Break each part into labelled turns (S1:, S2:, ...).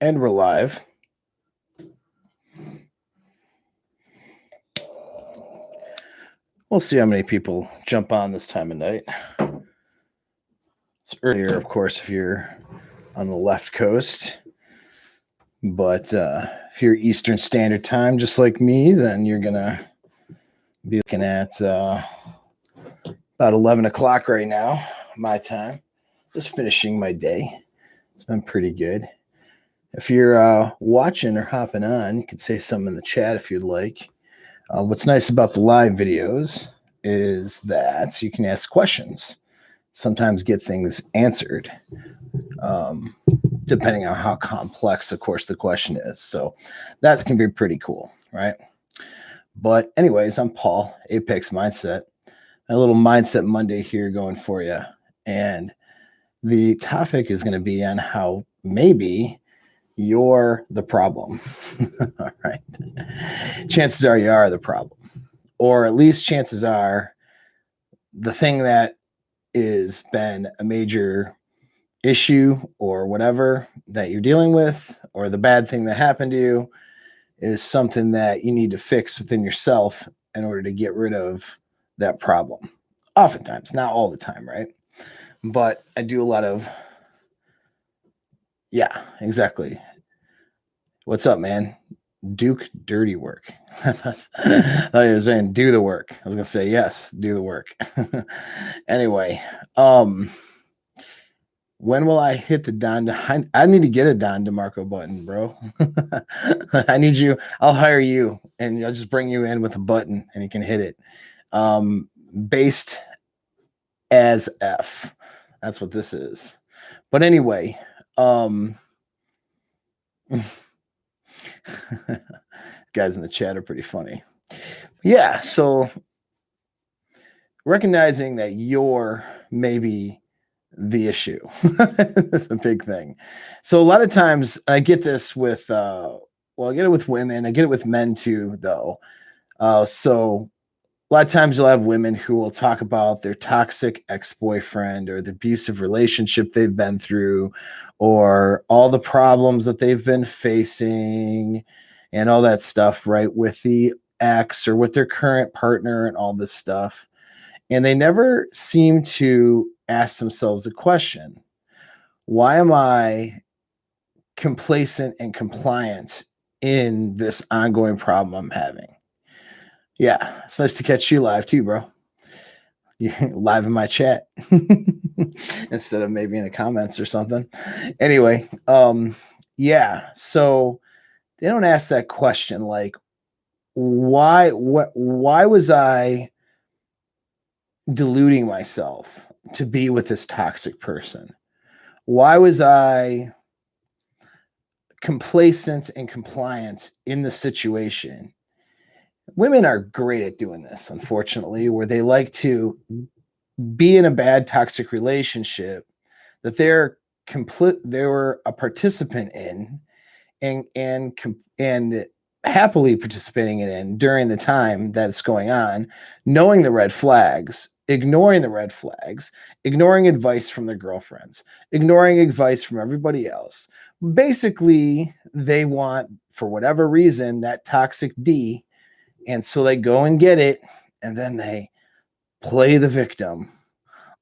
S1: And we're live. We'll see how many people jump on this time of night. It's earlier, of course, if you're on the left coast. But if you're Eastern Standard Time, just like me, then you're going to be looking at about 11 o'clock right now, my time. Just finishing my day. It's been pretty good. If you're watching or hopping on, you could say something in the chat if you'd like. What's nice about the live videos is that you can ask questions, sometimes get things answered, depending on how complex, of course, the question is. So that can be pretty cool, right? But anyways, I'm Paul, Apex Mindset. A little Mindset Monday here going for you. And the topic is going to be on how maybe you're the problem. All right. Chances are you are the problem. Or at least chances are the thing that is been a major issue or whatever that you're dealing with, or the bad thing that happened to you is something that you need to fix within yourself in order to get rid of that problem. Oftentimes, not all the time, right? But I do a lot of, yeah, exactly. What's up, man? Duke dirty work. I thought you were saying do the work. I was gonna say yes, do the work. Anyway, when will I hit the Don? I need to get a Don DeMarco button, bro. I need you. I'll hire you, and I'll just bring you in with a button, and you can hit it. Based as F. That's what this is. But anyway, guys in the chat are pretty funny. Yeah, so recognizing that you're maybe the issue. That's a big thing. So a lot of times I get this with I get it with women, I get it with men too, though. So a lot of times you'll have women who will talk about their toxic ex-boyfriend or the abusive relationship they've been through, or all the problems that they've been facing and all that stuff, right? With the ex or with their current partner and all this stuff. And they never seem to ask themselves the question, why am I complacent and compliant in this ongoing problem I'm having? Yeah, it's nice to catch you live too, bro. You live in my chat instead of maybe in the comments or something. Anyway, yeah, so they don't ask that question like, why was I deluding myself to be with this toxic person? Why was I complacent and compliant in the situation? Women are great at doing this, unfortunately, where they like to be in a bad toxic relationship that they're a participant in and happily participating in during the time that it's going on, knowing the red flags, ignoring the red flags, ignoring advice from their girlfriends, ignoring advice from everybody else. Basically, they want, for whatever reason, that toxic D. And so they go and get it, and then they play the victim.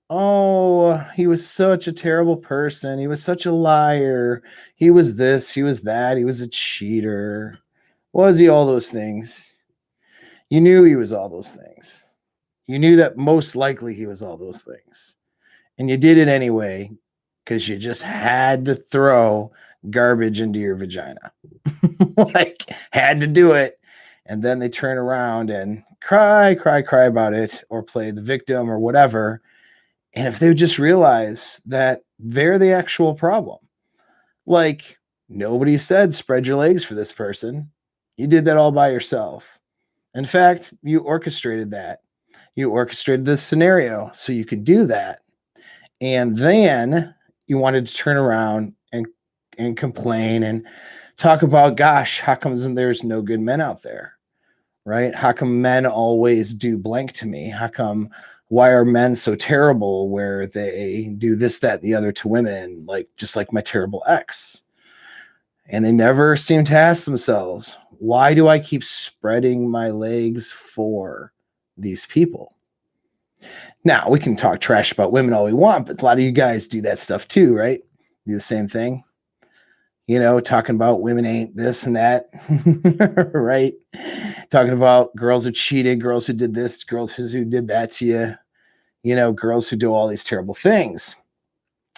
S1: Oh, he was such a terrible person. He was such a liar. He was this, he was that. He was a cheater. Was he all those things? You knew he was all those things. You knew that most likely he was all those things. And you did it anyway because you just had to throw garbage into your vagina. Like, had to do it. And then they turn around and cry about it, or play the victim or whatever. And if they would just realize that they're the actual problem, like, nobody said spread your legs for this person. You did that all by yourself. In fact, you orchestrated that. You orchestrated this scenario so you could do that. And then you wanted to turn around and complain and talk about, gosh, how come there's no good men out there, right? How come men always do blank to me? Why are men so terrible where they do this, that, the other to women, like just like my terrible ex? And they never seem to ask themselves, why do I keep spreading my legs for these people? Now, we can talk trash about women all we want, but a lot of you guys do that stuff too, right? Do the same thing, talking about women ain't this and that, right? Talking about girls who cheated, girls who did this, girls who did that to you, girls who do all these terrible things.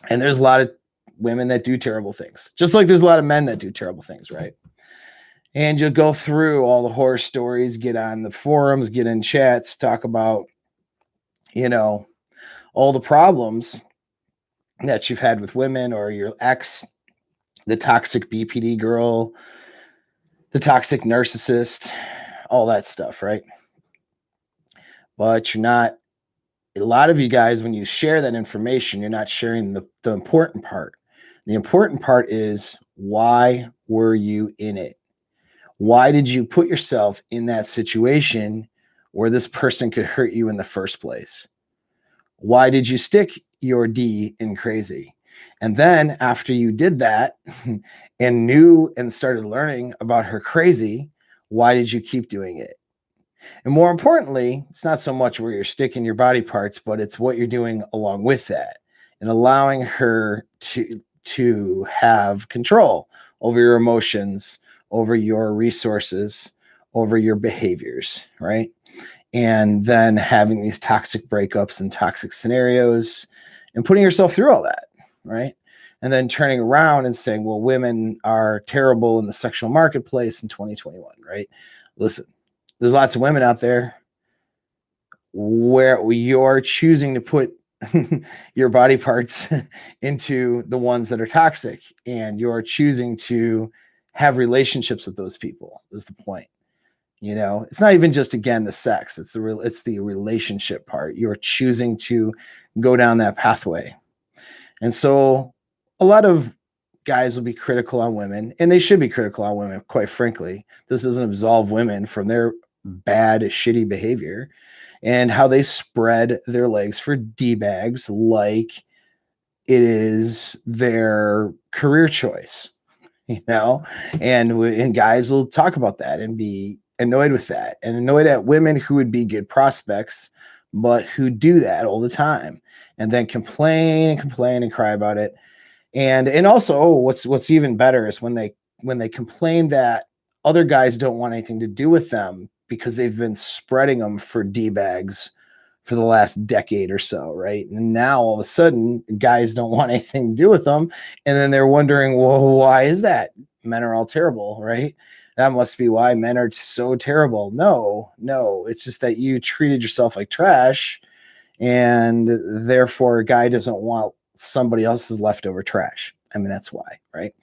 S1: And there's a lot of women that do terrible things, just like there's a lot of men that do terrible things, right? And you'll go through all the horror stories, get on the forums, get in chats, talk about, all the problems that you've had with women or your ex, the toxic BPD girl, the toxic narcissist, all that stuff, right? But you're not, a lot of you guys, when you share that information, you're not sharing the important part. The important part is, why were you in it? Why did you put yourself in that situation where this person could hurt you in the first place? Why did you stick your D in crazy? And then after you did that and knew and started learning about her crazy, why did you keep doing it? And more importantly, it's not so much where you're sticking your body parts, but it's what you're doing along with that and allowing her to have control over your emotions, over your resources, over your behaviors, right? And then having these toxic breakups and toxic scenarios and putting yourself through all that, right? And then turning around and saying, well, women are terrible in the sexual marketplace in 2021, right? Listen, there's lots of women out there where you're choosing to put your body parts into the ones that are toxic, and you're choosing to have relationships with those people is the point. It's not even just, again, the sex, it's the relationship part. You're choosing to go down that pathway. And so a lot of guys will be critical on women, and they should be critical on women, quite frankly. This doesn't absolve women from their bad, shitty behavior and how they spread their legs for D-bags like it is their career choice, and guys will talk about that and be annoyed with that and annoyed at women who would be good prospects, but who do that all the time and then complain and complain and cry about it. And also, what's even better is when they complain that other guys don't want anything to do with them because they've been spreading them for D-bags for the last decade or so, right? And now all of a sudden, guys don't want anything to do with them, and then they're wondering, well, why is that? Men are all terrible, right? That must be why men are so terrible. No, it's just that you treated yourself like trash, and therefore a guy doesn't want somebody else's leftover trash. I mean, that's why, right?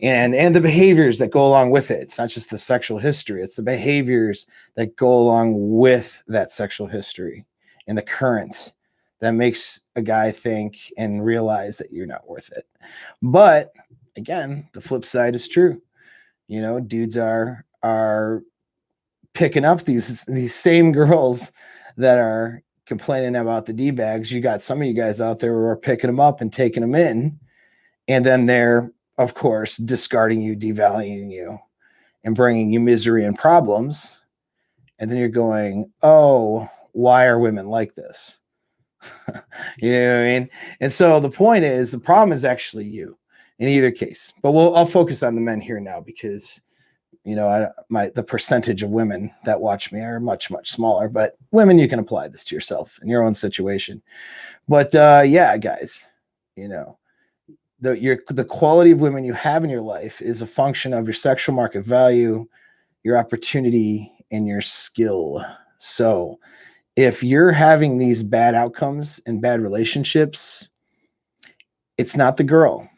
S1: And the behaviors that go along with it. It's not just the sexual history, it's the behaviors that go along with that sexual history and the current that makes a guy think and realize that you're not worth it. But again, the flip side is true. Dudes are picking up these same girls that are complaining about the D-bags. You got some of you guys out there who are picking them up and taking them in, and then they're, of course, discarding you, devaluing you, and bringing you misery and problems. And then you're going, oh, why are women like this? You know what I mean? And so the point is, the problem is actually you in either case. But I'll focus on the men here now because the percentage of women that watch me are much, much smaller. But women, you can apply this to yourself in your own situation. But yeah, guys, the quality of women you have in your life is a function of your sexual market value, your opportunity, and your skill. So if you're having these bad outcomes and bad relationships, it's not the girl.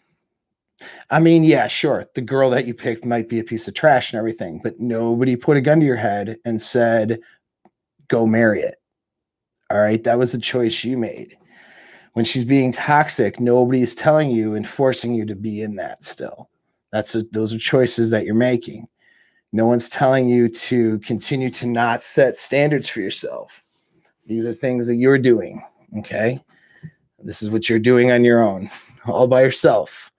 S1: I mean, yeah, sure, the girl that you picked might be a piece of trash and everything, but nobody put a gun to your head and said, go marry it. All right, that was a choice you made. When she's being toxic, nobody's telling you and forcing you to be in that still. Those are choices that you're making. No one's telling you to continue to not set standards for yourself. These are things that you're doing, okay? This is what you're doing on your own, all by yourself,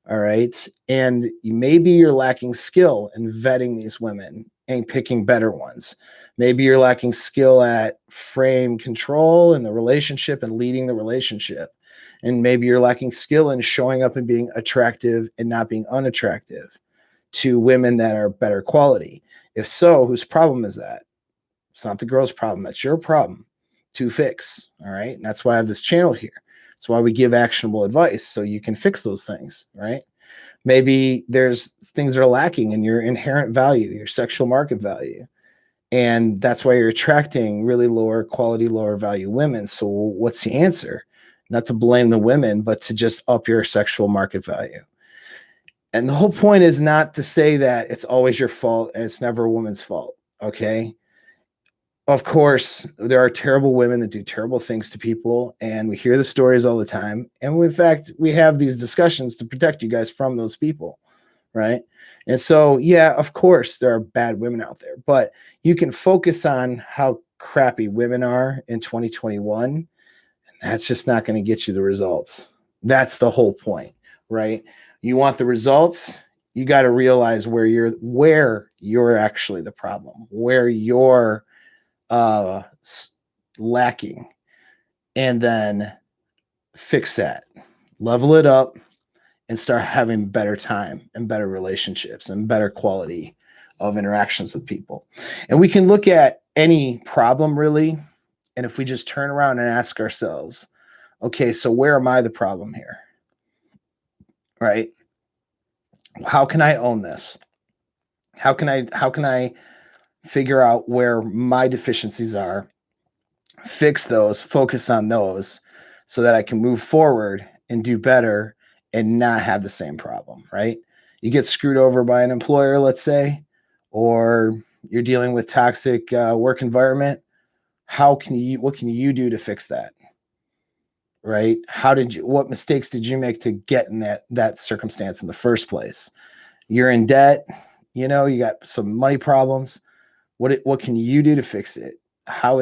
S1: All right. And maybe you're lacking skill in vetting these women and picking better ones. Maybe you're lacking skill at frame control in the relationship and leading the relationship. And maybe you're lacking skill in showing up and being attractive and not being unattractive to women that are better quality. If so, whose problem is that? It's not the girl's problem. That's your problem to fix. All right. And that's why I have this channel here. That's why we give actionable advice so you can fix those things. Right. Maybe there's things that are lacking in your inherent value, your sexual market value. And that's why you're attracting really lower quality, lower value women. So what's the answer? Not to blame the women, but to just up your sexual market value. And the whole point is not to say that it's always your fault and it's never a woman's fault. Okay. Of course, there are terrible women that do terrible things to people, and we hear the stories all the time. And in fact, we have these discussions to protect you guys from those people, right? And so, yeah, of course, there are bad women out there, but you can focus on how crappy women are in 2021. And that's just not going to get you the results. That's the whole point, right? You want the results, you got to realize where you're actually the problem, where you're uh lacking, and then fix that, level it up, and start having better time and better relationships and better quality of interactions with people. And we can look at any problem really, and if we just turn around and ask ourselves, okay, so where am I the problem here? Right? How can I own this? How can I figure out where my deficiencies are, fix those, focus on those so that I can move forward and do better and not have the same problem, right? You get screwed over by an employer, let's say, or you're dealing with toxic work environment. What can you do to fix that? Right? What mistakes did you make to get in that circumstance in the first place? You're in debt, you got some money problems. What can you do to fix it? How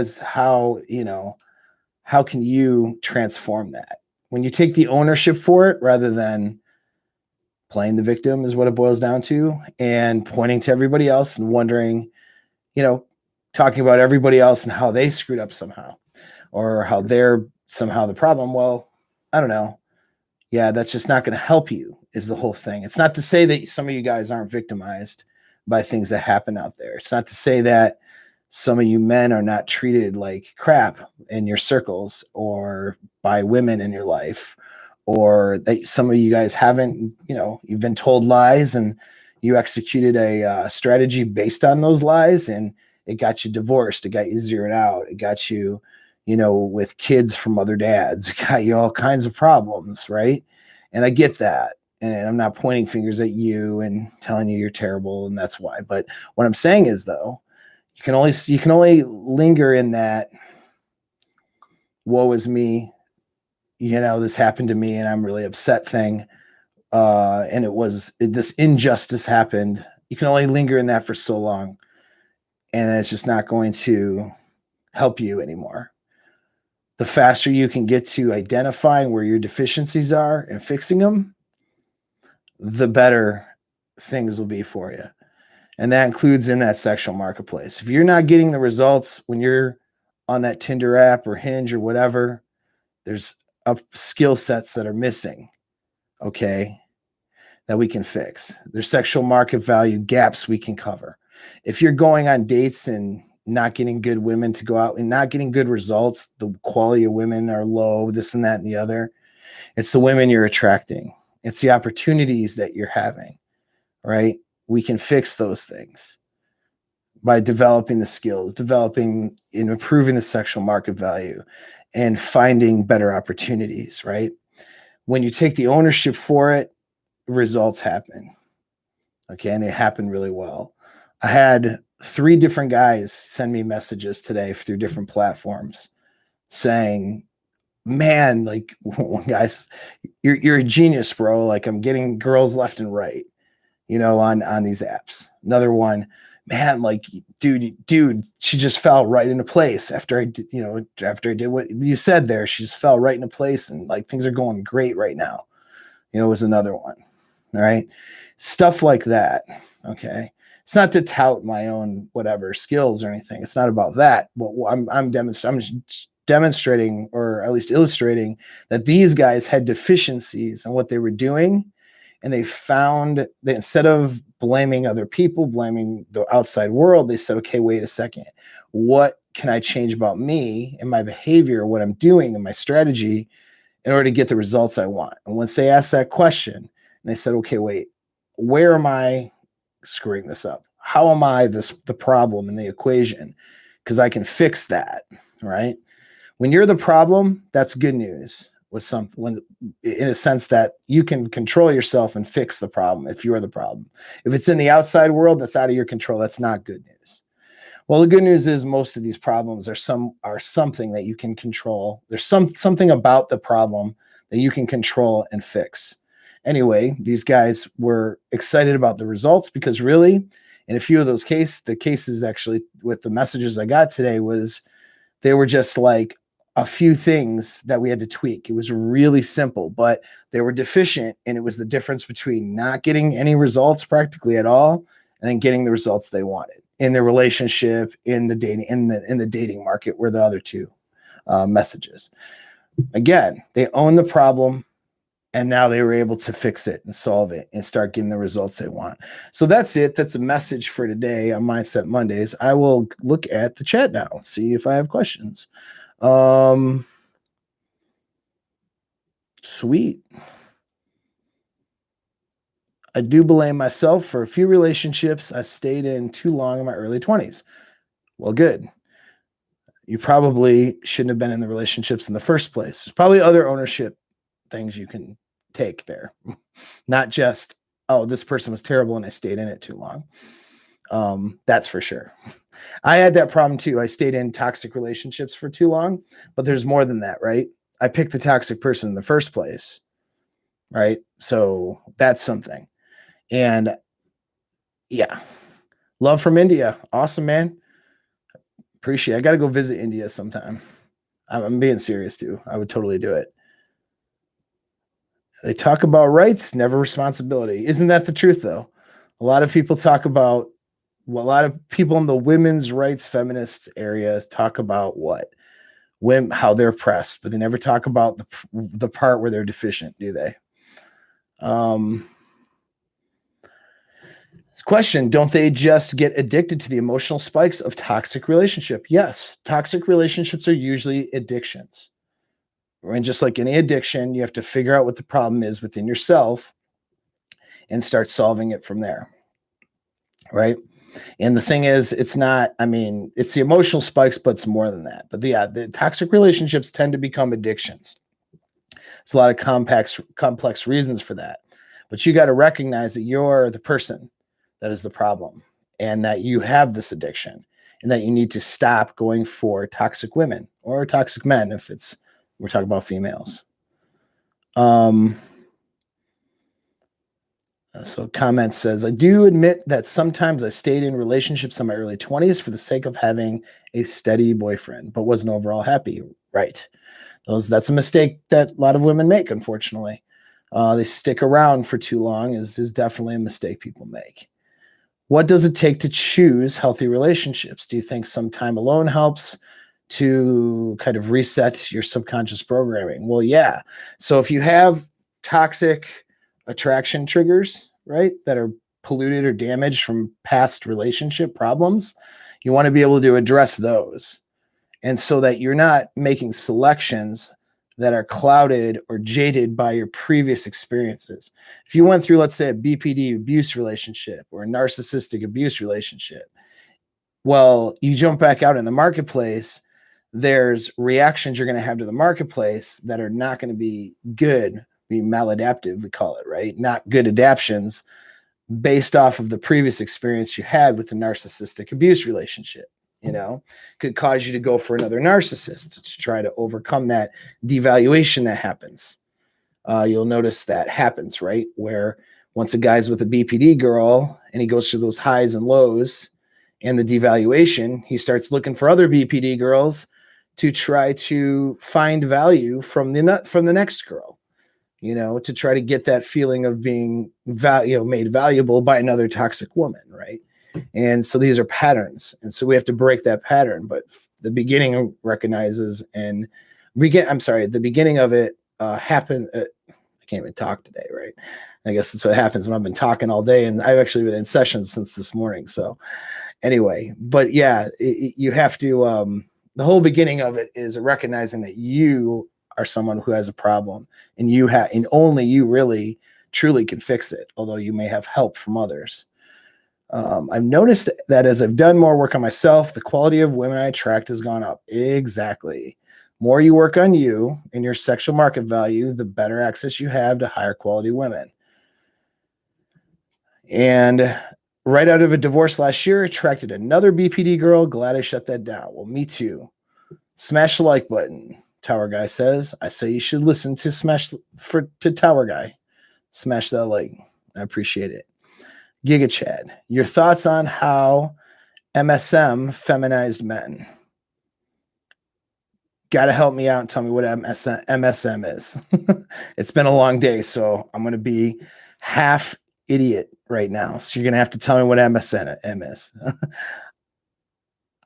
S1: can you transform that? When you take the ownership for it rather than playing the victim is what it boils down to, and pointing to everybody else and wondering, you know, talking about everybody else and how they screwed up somehow or how they're somehow the problem. Well, I don't know. Yeah, that's just not going to help you, is the whole thing. It's not to say that some of you guys aren't victimized by things that happen out there. It's not to say that some of you men are not treated like crap in your circles or by women in your life, or that some of you guys haven't, you've been told lies and you executed a strategy based on those lies, and it got you divorced, it got you zeroed out, it got you, with kids from other dads, it got you all kinds of problems, right? And I get that. And I'm not pointing fingers at you and telling you you're terrible and that's why. But what I'm saying is, though, you can only linger in that woe is me, this happened to me and I'm really upset thing. And this injustice happened. You can only linger in that for so long, and it's just not going to help you anymore. The faster you can get to identifying where your deficiencies are and fixing them, the better things will be for you. And that includes in that sexual marketplace. If you're not getting the results when you're on that Tinder app or Hinge or whatever, there's skill sets that are missing, okay, that we can fix. There's sexual market value gaps we can cover. If you're going on dates and not getting good women to go out and not getting good results, the quality of women are low, this and that and the other, it's the women you're attracting. It's the opportunities that you're having, right? We can fix those things by developing the skills, developing and improving the sexual market value, and finding better opportunities, right? When you take the ownership for it, results happen. Okay. And they happen really well. I had 3 different guys send me messages today through different platforms saying, man, like, guys, you're a genius, bro. Like, I'm getting girls left and right, on these apps. Another one, man, like, dude, she just fell right into place after I did what you said there. She just fell right into place, and like things are going great right now. Was another one. All right. Stuff like that. Okay. It's not to tout my own whatever skills or anything. It's not about that. But I'm demonstrating, or at least illustrating, that these guys had deficiencies in what they were doing, and they found that instead of blaming other people, blaming the outside world, they said, okay, wait a second. What can I change about me and my behavior, what I'm doing and my strategy in order to get the results I want? And once they asked that question, and they said, okay, wait, where am I screwing this up? How am I the problem in the equation? Because I can fix that, right? When you're the problem, that's good news. With something, when in a sense that you can control yourself and fix the problem if you're the problem. If it's in the outside world, that's out of your control. That's not good news. Well, the good news is most of these problems are something that you can control. There's something about the problem that you can control and fix. Anyway, these guys were excited about the results because really, in a few of those cases actually with the messages I got today was they were just like a few things that we had to tweak. It was really simple, but they were deficient, and it was the difference between not getting any results practically at all and then getting the results they wanted in their relationship, in the dating, in the dating market were the other two messages. Again, they own the problem, and now they were able to fix it and solve it and start getting the results they want. So that's it. That's a message for today on Mindset Mondays. I will look at the chat now, see if I have questions. Sweet. I do blame myself for a few relationships I stayed in too long in my early 20s. Well, good. You probably shouldn't have been in the relationships in the first place. There's probably other ownership things you can take there. Not just, oh, this person was terrible and I stayed in it too long. That's for sure. I had that problem too. I stayed in toxic relationships for too long, but there's more than that, right? I picked the toxic person in the first place, right? So that's something. And yeah, love from India. Awesome, man. Appreciate it. I got to go visit India sometime. I'm being serious too. I would totally do it. They talk about rights, never responsibility. Isn't that the truth though? A lot of people talk about, well, a lot of people in the women's rights feminist areas talk about what? Women, how they're oppressed, but they never talk about the part where they're deficient, do they? Question, don't they just get addicted to the emotional spikes of toxic relationship? Yes, toxic relationships are usually addictions. And just like any addiction, you have to figure out what the problem is within yourself and start solving it from there, right? And the thing is, it's not, I mean, it's the emotional spikes, but it's more than that. But yeah, the toxic relationships tend to become addictions. There's a lot of complex reasons for that. But you got to recognize that you're the person that is the problem, and that you have this addiction, and that you need to stop going for toxic women or toxic men if we're talking about females. So comment says, I do admit that sometimes I stayed in relationships in my early 20s for the sake of having a steady boyfriend, but wasn't overall happy. Right. That's a mistake that a lot of women make, unfortunately. They stick around for too long is definitely a mistake people make. What does it take to choose healthy relationships? Do you think some time alone helps to kind of reset your subconscious programming? Well, yeah. So if you have toxic attraction triggers, right, that are polluted or damaged from past relationship problems, you want to be able to address those. And so that you're not making selections that are clouded or jaded by your previous experiences. If you went through, let's say, a BPD abuse relationship or a narcissistic abuse relationship, well, you jump back out in the marketplace, there's reactions you're going to have to the marketplace that are not going to be good, be maladaptive, we call it, right? Not good adaptions based off of the previous experience you had with the narcissistic abuse relationship. Could cause you to go for another narcissist to try to overcome that devaluation that happens. You'll notice that happens, right? Where once a guy's with a BPD girl and he goes through those highs and lows and the devaluation, he starts looking for other BPD girls to try to find value from the next girl. to try to get that feeling of being made valuable by another toxic woman, right? And so these are patterns, and so we have to break that pattern. But the beginning recognizes and the beginning of it happened. I can't even talk today, right? I guess that's what happens when I've been talking all day, and I've actually been in session since this morning. So anyway, but yeah, you have to. The whole beginning of it is recognizing that you are someone who has a problem, and and only you really truly can fix it. Although you may have help from others. I've noticed that as I've done more work on myself, the quality of women I attract has gone up. Exactly. More you work on you and your sexual market value, the better access you have to higher quality women. And right out of a divorce last year, attracted another BPD girl. Glad I shut that down. Well, me too. Smash the like button. Tower Guy says. I say you should listen to Tower Guy. Smash that like. I appreciate it. Giga Chad, your thoughts on how MSM feminized men? Got to help me out and tell me what MSM is. It's been a long day, so I'm going to be half idiot right now. So you're going to have to tell me what MSM is.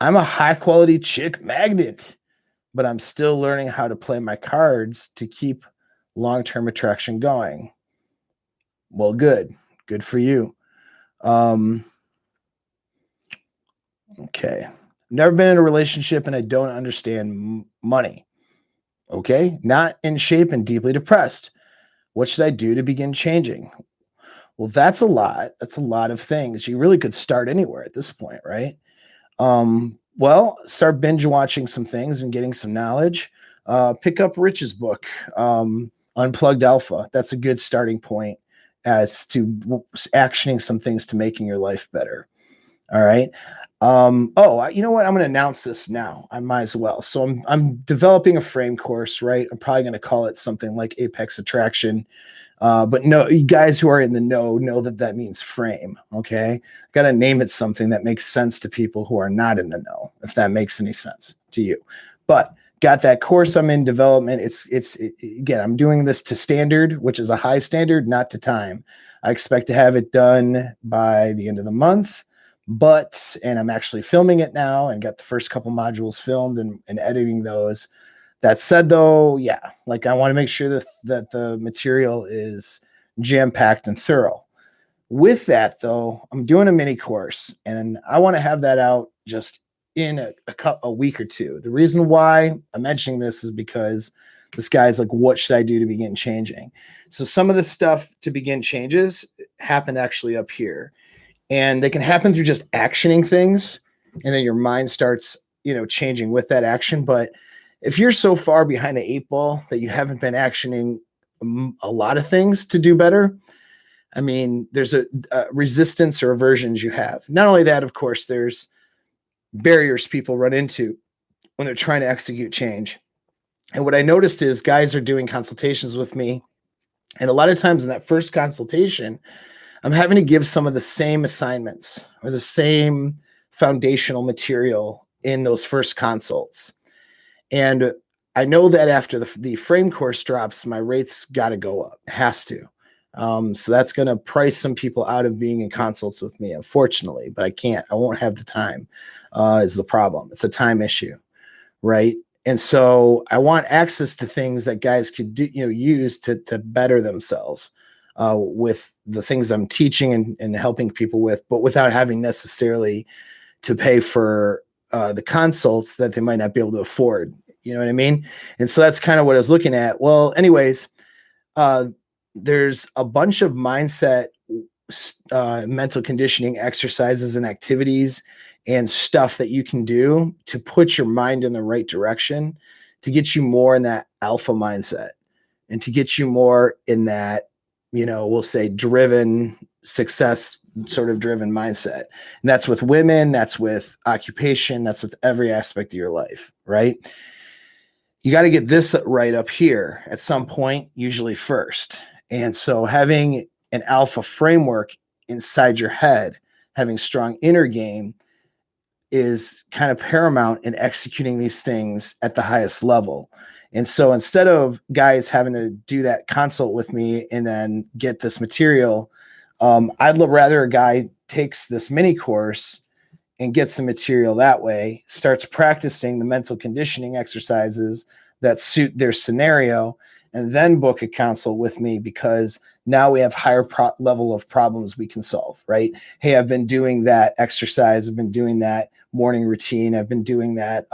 S1: I'm a high quality chick magnet, but I'm still learning how to play my cards to keep long-term attraction going. Well, good for you. Okay. Never been in a relationship and I don't understand money. Okay. Not in shape and deeply depressed. What should I do to begin changing? Well, that's a lot. That's a lot of things. You really could start anywhere at this point, right? Well, start binge watching some things and getting some knowledge. Pick up Rich's book, Unplugged Alpha. That's a good starting point as to actioning some things to making your life better. All right. You know what? I'm going to announce this now. I might as well. So I'm developing a frame course, right? I'm probably going to call it something like Apex Attraction. But no, you guys who are in the know that means frame. Okay. Got to name it something that makes sense to people who are not in the know, if that makes any sense to you. But got that course. I'm in development. Again, I'm doing this to standard, which is a high standard, not to time. I expect to have it done by the end of the month. And I'm actually filming it now and got the first couple modules filmed and editing those. That said, though, yeah, like I want to make sure that the material is jam-packed and thorough. With that, though, I'm doing a mini course and I want to have that out just in a week or two. The reason why I'm mentioning this is because this guy's like, what should I do to begin changing? So some of the stuff to begin changes happened actually up here. And they can happen through just actioning things, and then your mind starts, changing with that action. But if you're so far behind the 8 ball that you haven't been actioning a lot of things to do better, I mean, there's a resistance or aversions you have. Not only that, of course, there's barriers people run into when they're trying to execute change. And what I noticed is guys are doing consultations with me, and a lot of times in that first consultation, I'm having to give some of the same assignments or the same foundational material in those first consults. And I know that after the frame course drops, my rates got to go up. It has to. So that's going to price some people out of being in consults with me, unfortunately, but I won't have the time is the problem. It's a time issue, right? And so I want access to things that guys could do, use to better themselves. With the things I'm teaching and helping people with, but without having necessarily to pay for the consults that they might not be able to afford. You know what I mean? And so that's kind of what I was looking at. Well, anyways, there's a bunch of mindset, mental conditioning exercises and activities and stuff that you can do to put your mind in the right direction to get you more in that alpha mindset and to get you more in that, we'll say driven success, sort of driven mindset. And that's with women, that's with occupation, that's with every aspect of your life, right? You got to get this right up here at some point, usually first. And so having an alpha framework inside your head, having strong inner game is kind of paramount in executing these things at the highest level. And so instead of guys having to do that consult with me and then get this material, I'd rather a guy takes this mini course and gets some material that way, starts practicing the mental conditioning exercises that suit their scenario, and then book a consult with me, because now we have higher level of problems we can solve, right? Hey, I've been doing that exercise. I've been doing that morning routine. I've been doing that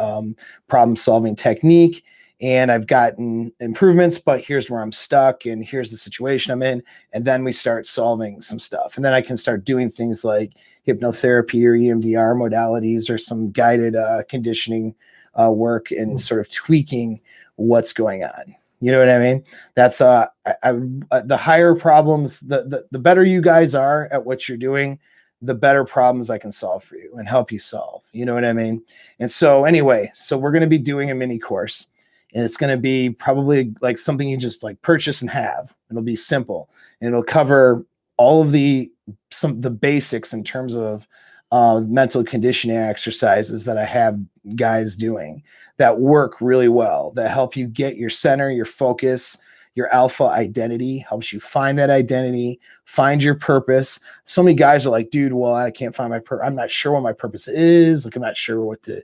S1: problem solving technique, and I've gotten improvements, but here's where I'm stuck and here's the situation I'm in. And then we start solving some stuff. And then I can start doing things like hypnotherapy or EMDR modalities or some guided conditioning work and sort of tweaking what's going on. You know what I mean? That's the higher problems, the better you guys are at what you're doing, the better problems I can solve for you and help you solve. You know what I mean? And so anyway, so we're going to be doing a mini course, and it's going to be probably like something you just like purchase and have. It'll be simple, and it'll cover all of the basics in terms of mental conditioning exercises that I have guys doing that work really well, that help you get your center, your focus, your alpha identity, helps you find that identity, find your purpose. So many guys are like, dude, well, I can't find my purpose. I'm not sure what my purpose is. Like, I'm not sure what to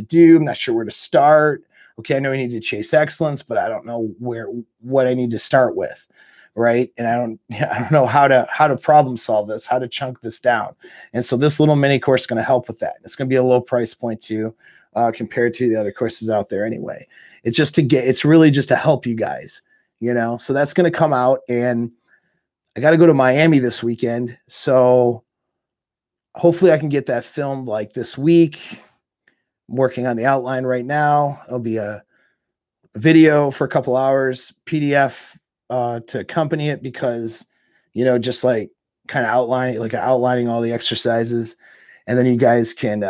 S1: do. I'm not sure where to start. Okay, I know I need to chase excellence, but I don't know what I need to start with. Right. And I don't know how to problem solve this, how to chunk this down. And so this little mini course is going to help with that. It's going to be a low price point too, compared to the other courses out there anyway. It's really just to help you guys, so that's going to come out, and I got to go to Miami this weekend. So hopefully I can get that filmed like this week. I'm working on the outline right now. It'll be a video for a couple hours, PDF to accompany it, because just like kind of outlining all the exercises, and then you guys can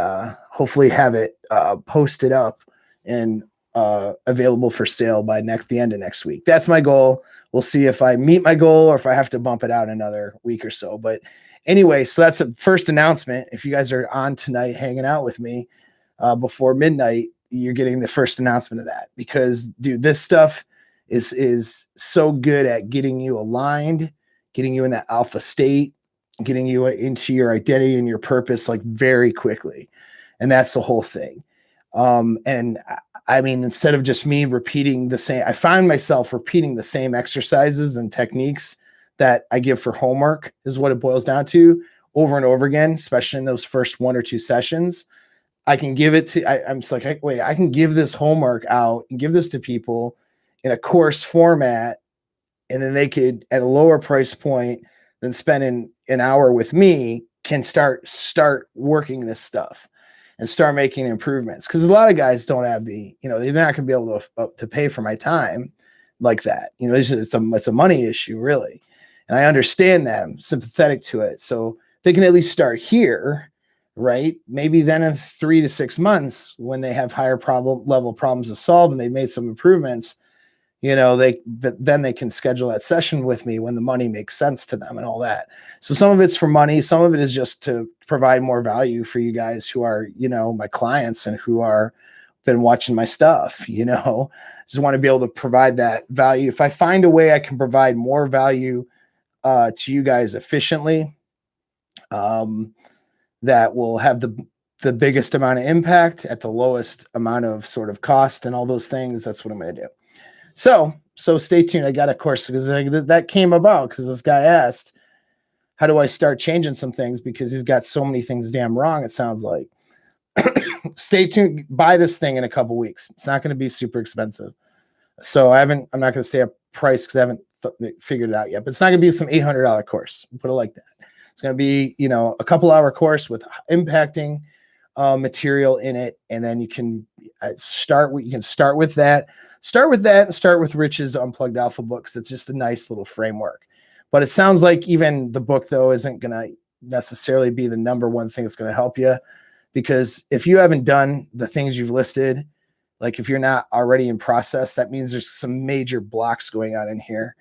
S1: hopefully have it posted up and available for sale by the end of next week. That's my goal. We'll see if I meet my goal or if I have to bump it out another week or so. But anyway, so that's a first announcement. If you guys are on tonight hanging out with me before midnight, you're getting the first announcement of that, because dude, this stuff is so good at getting you aligned, getting you in that alpha state, getting you into your identity and your purpose like very quickly. And that's the whole thing. And I mean, instead of just me repeating the same, I find myself repeating the same exercises and techniques that I give for homework, is what it boils down to, over and over again, especially in those first 1 or 2 sessions. I can give it to, I'm just like, hey, wait, I can give this homework out and give this to people in a course format, and then they could, at a lower price point than spending an hour with me, can start working this stuff and start making improvements. Because a lot of guys don't have they're not going to be able to pay for my time like that. It's a money issue, really. And I understand that. I'm sympathetic to it. So they can at least start here, right? Maybe then in 3 to 6 months, when they have higher level problems to solve and they've made some improvements, then they can schedule that session with me when the money makes sense to them and all that. So some of it's for money. Some of it is just to provide more value for you guys who are, my clients and who are been watching my stuff, just want to be able to provide that value. If I find a way I can provide more value to you guys efficiently, that will have the biggest amount of impact at the lowest amount of sort of cost and all those things, that's what I'm going to do. So stay tuned. I got a course, because that came about because this guy asked, how do I start changing some things? Because he's got so many things damn wrong, it sounds like. Stay tuned. Buy this thing in a couple weeks. It's not going to be super expensive. So I'm not going to say a price because I haven't figured it out yet, but it's not going to be some $800 course. Put it like that. It's going to be, a couple hour course with impacting material in it. And then you can start with that. Start with that and start with Rich's Unplugged Alpha books. That's just a nice little framework. But it sounds like even the book, though, isn't going to necessarily be the number one thing that's going to help you, because if you haven't done the things you've listed, like if you're not already in process, that means there's some major blocks going on in here.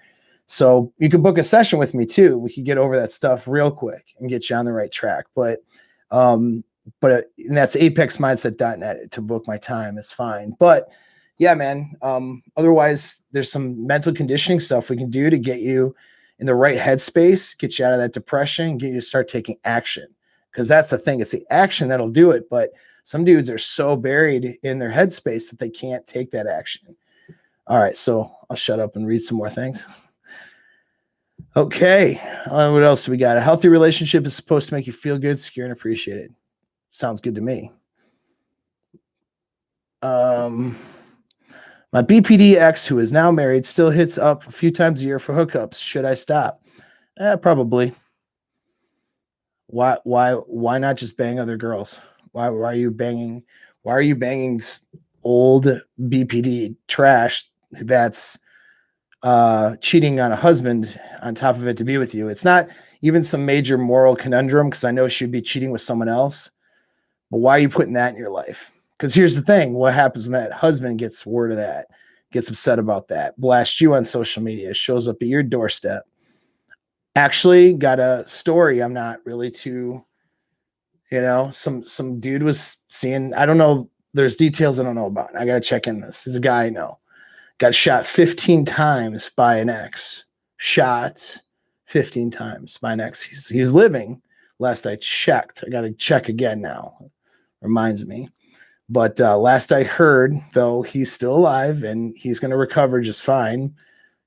S1: So you can book a session with me too. We could get over that stuff real quick and get you on the right track. But and that's apexmindset.net to book my time is fine. But Yeah, man. Otherwise, there's some mental conditioning stuff we can do to get you in the right headspace, get you out of that depression, get you to start taking action. Because that's the thing, it's the action that'll do it. But some dudes are so buried in their headspace that they can't take that action. All right, so I'll shut up and read some more things. Okay, what else do we got? A healthy relationship is supposed to make you feel good, secure, and appreciated. Sounds good to me. My BPD ex, who is now married, still hits up a few times a year for hookups. Should I stop? Probably. Why not just bang other girls? Why are you banging? Why are you banging old BPD trash that's cheating on a husband on top of it to be with you? It's not even some major moral conundrum because I know she'd be cheating with someone else. But why are you putting that in your life? Because here's the thing: what happens when that husband gets word of that, gets upset about that, blasts you on social media, shows up at your doorstep? Actually, got a story. I'm not really too, some dude was seeing. I don't know. There's details I don't know about. I gotta check in this. There's a guy I know got shot 15 times by an ex. Shot 15 times by an ex. He's living. Last I checked. I gotta check again now. Reminds me. But last I heard, though, he's still alive and he's going to recover just fine.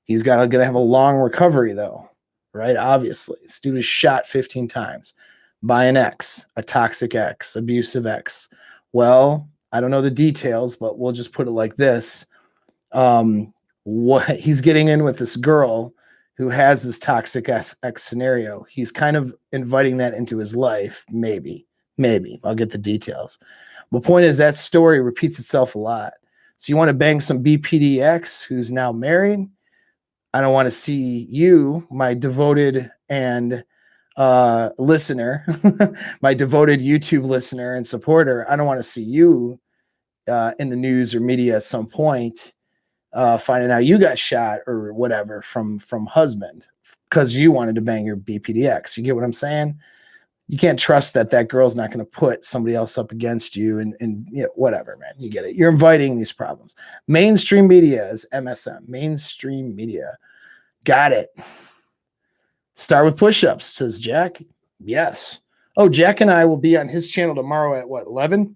S1: He's going to have a long recovery, though, right? Obviously, this dude was shot 15 times by an ex, a toxic ex, abusive ex. Well, I don't know the details, but we'll just put it like this. What he's getting in with this girl who has this toxic ex scenario. He's kind of inviting that into his life. Maybe I'll get the details. The point is that story repeats itself a lot. So you want to bang some BPDX who's now married. I don't want to see you, my devoted and listener, my devoted YouTube listener and supporter. I don't want to see you in the news or media at some point finding out you got shot or whatever from husband because you wanted to bang your BPDX. You get what I'm saying? You can't trust that girl's not going to put somebody else up against you and whatever, man. You get it. You're inviting these problems. Mainstream media is MSM. Mainstream media. Got it. Start with push-ups, says Jack. Yes. Oh, Jack and I will be on his channel tomorrow at what, 11?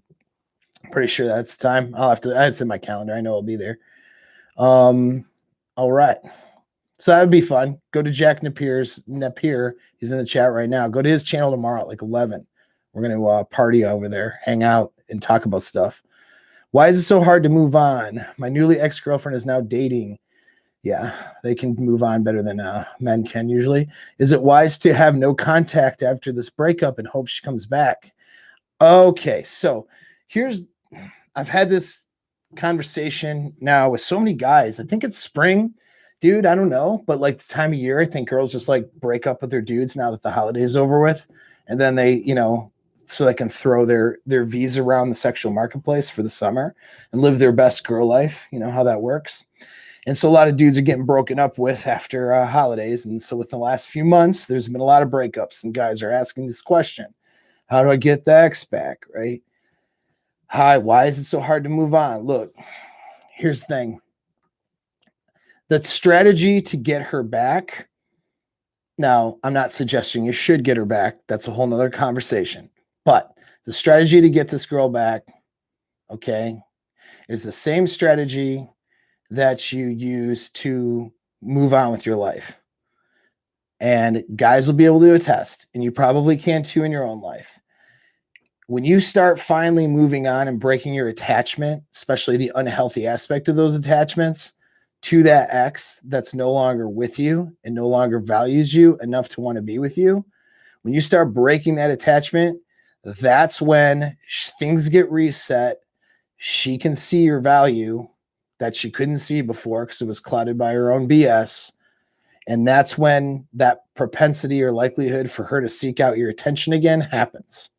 S1: Pretty sure that's the time. It's in my calendar. I know I'll be there. All right. So that would be fun. Go to Jack Napier. He's in the chat right now. Go to his channel tomorrow at like 11. We're going to party over there, hang out, and talk about stuff. Why is it so hard to move on? My newly ex-girlfriend is now dating. Yeah, they can move on better than men can usually. Is it wise to have no contact after this breakup and hope she comes back? Okay, so I've had this conversation now with so many guys. I think it's spring. Dude, I don't know, but like the time of year, I think girls just like break up with their dudes now that the holiday's over with, and then they, so they can throw their V's around the sexual marketplace for the summer and live their best girl life. You know how that works. And so a lot of dudes are getting broken up with after holidays, and so within the last few months, there's been a lot of breakups, and guys are asking this question: how do I get the ex back? Right? Hi, why is it so hard to move on? Look, here's the thing. The strategy to get her back. Now, I'm not suggesting you should get her back. That's a whole nother conversation. But the strategy to get this girl back, okay, is the same strategy that you use to move on with your life. And guys will be able to attest, and you probably can too in your own life. When you start finally moving on and breaking your attachment, especially the unhealthy aspect of those attachments, to that ex that's no longer with you and no longer values you enough to want to be with you, when you start breaking that attachment, that's when things get reset. She can see your value that she couldn't see before because it was clouded by her own BS. And that's when that propensity or likelihood for her to seek out your attention again happens.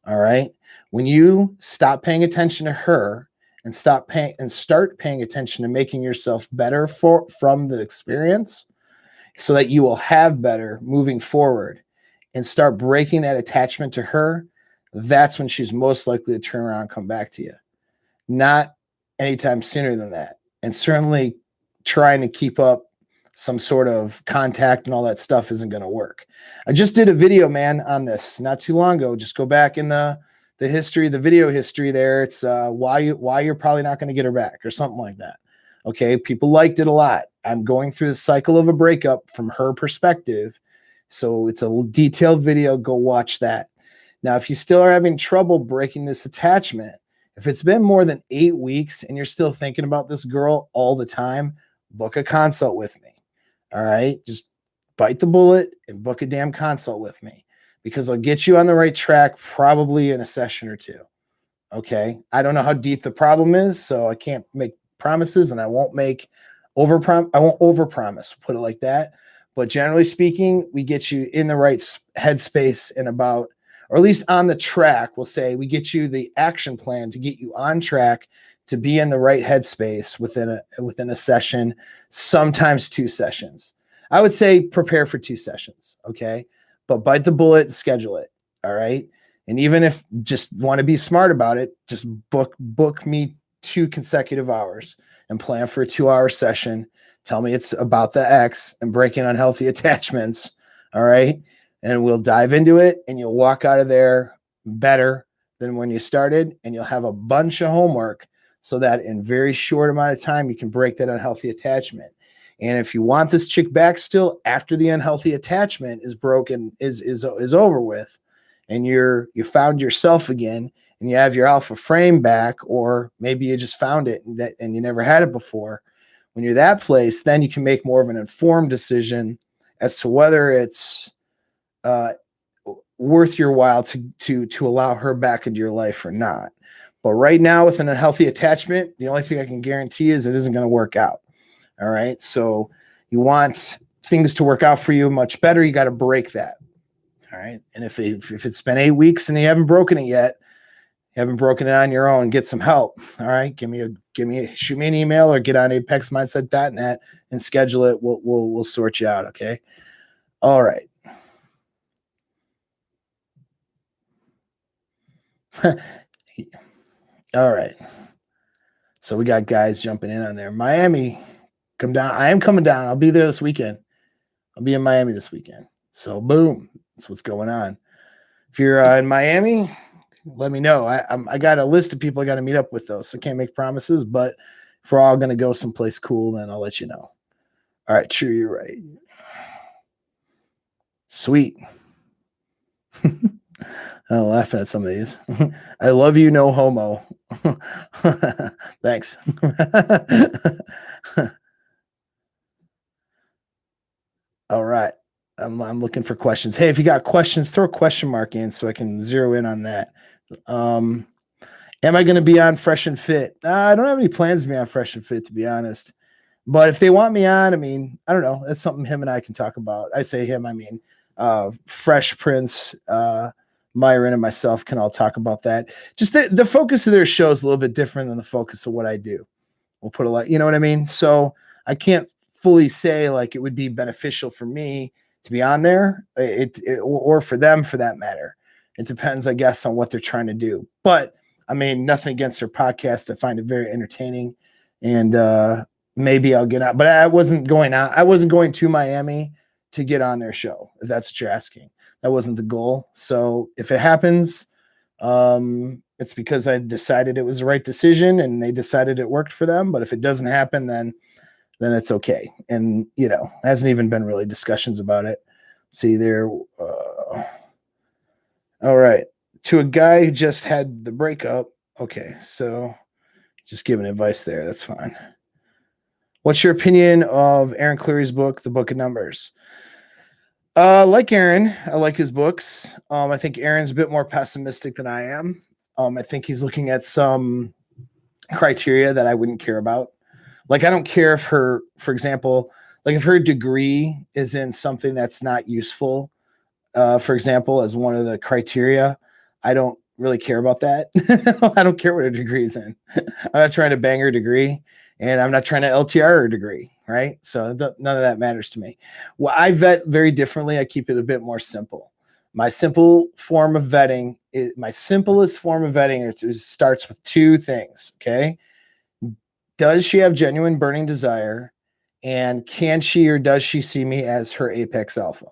S1: All right. When you stop paying attention to her and start paying attention to making yourself better from the experience so that you will have better moving forward and start breaking that attachment to her, that's when she's most likely to turn around and come back to you. Not anytime sooner than that. And certainly trying to keep up some sort of contact and all that stuff isn't going to work. I just did a video, man, on this not too long ago. Just go back in the history, the video history there. It's why you're probably not going to get her back or something like that. Okay, people liked it a lot. I'm going through the cycle of a breakup from her perspective. So it's a detailed video. Go watch that. Now, if you still are having trouble breaking this attachment, if it's been more than 8 weeks and you're still thinking about this girl all the time, book a consult with me. All right. Just bite the bullet and book a damn consult with me because I'll get you on the right track probably in a session or two. Okay. I don't know how deep the problem is, so I can't make promises and I won't overpromise, put it like that. But generally speaking, we get you in the right headspace in about, or at least on the track, we'll say we get you the action plan to get you on track to be in the right headspace within a session, sometimes 2 sessions. I would say prepare for 2 sessions, okay? But bite the bullet, schedule it, all right? And even if just want to be smart about it, just book me 2 consecutive hours and plan for a 2-hour session. Tell me it's about the X and breaking unhealthy attachments, all right? And we'll dive into it and you'll walk out of there better than when you started, and you'll have a bunch of homework so that in very short amount of time you can break that unhealthy attachment. And if you want this chick back still after the unhealthy attachment is broken, is over with, and you found yourself again and you have your alpha frame back, or maybe you just found it and you never had it before, when you're that place, then you can make more of an informed decision as to whether it's worth your while to allow her back into your life or not. But right now, with an unhealthy attachment, the only thing I can guarantee is it isn't going to work out. All right. So you want things to work out for you much better. You got to break that. All right. And if it's been 8 weeks and you haven't broken it yet, you haven't broken it on your own, get some help. All right. Shoot me an email or get on apexmindset.net and schedule it. We'll sort you out. Okay. All right. All right. So we got guys jumping in on there. Miami, come down. I am coming down. I'll be there this weekend. I'll be in Miami this weekend. So boom, that's what's going on. If you're in Miami, let me know. I got a list of people I got to meet up with though, so can't make promises. But if we're all going to go someplace cool, then I'll let you know. All right, true, you're right. Sweet. I'm laughing at some of these. I love you, no homo. Thanks. All right. I'm looking for questions. Hey, if you got questions, throw a question mark in so I can zero in on that. Am I going to be on Fresh and Fit? I don't have any plans to be on Fresh and Fit, to be honest. But if they want me on, I mean, I don't know. That's something him and I can talk about. I say him, I mean, Fresh Prince, Myron, and myself can all talk about that. Just the focus of their show is a little bit different than the focus of what I do. We'll put a lot, you know what I mean? So I can't fully say like it would be beneficial for me to be on there, or for them for that matter. It depends, I guess, on what they're trying to do. But I mean, nothing against their podcast. I find it very entertaining, and maybe I'll get out. But I wasn't going out. I wasn't going to Miami to get on their show, if that's what you're asking. That wasn't the goal. So if it happens, it's because I decided it was the right decision and they decided it worked for them. But if it doesn't happen, then it's okay. And, hasn't even been really discussions about it. See there. All right. To a guy who just had the breakup. Okay. So just giving advice there. That's fine. What's your opinion of Aaron Cleary's book, The Book of Numbers? Like Aaron, I like his books. I think Aaron's a bit more pessimistic than I am. I think he's looking at some criteria that I wouldn't care about. Like, I don't care if for example, like if her degree is in something that's not useful, for example, as one of the criteria, I don't really care about that. I don't care what her degree is in. I'm not trying to bang her degree, and I'm not trying to LTR her degree, right? So none of that matters to me. Well, I vet very differently. I keep it a bit more simple. My simplest form of vetting starts with 2 things, okay? Does she have genuine burning desire? And can she or does she see me as her apex alpha?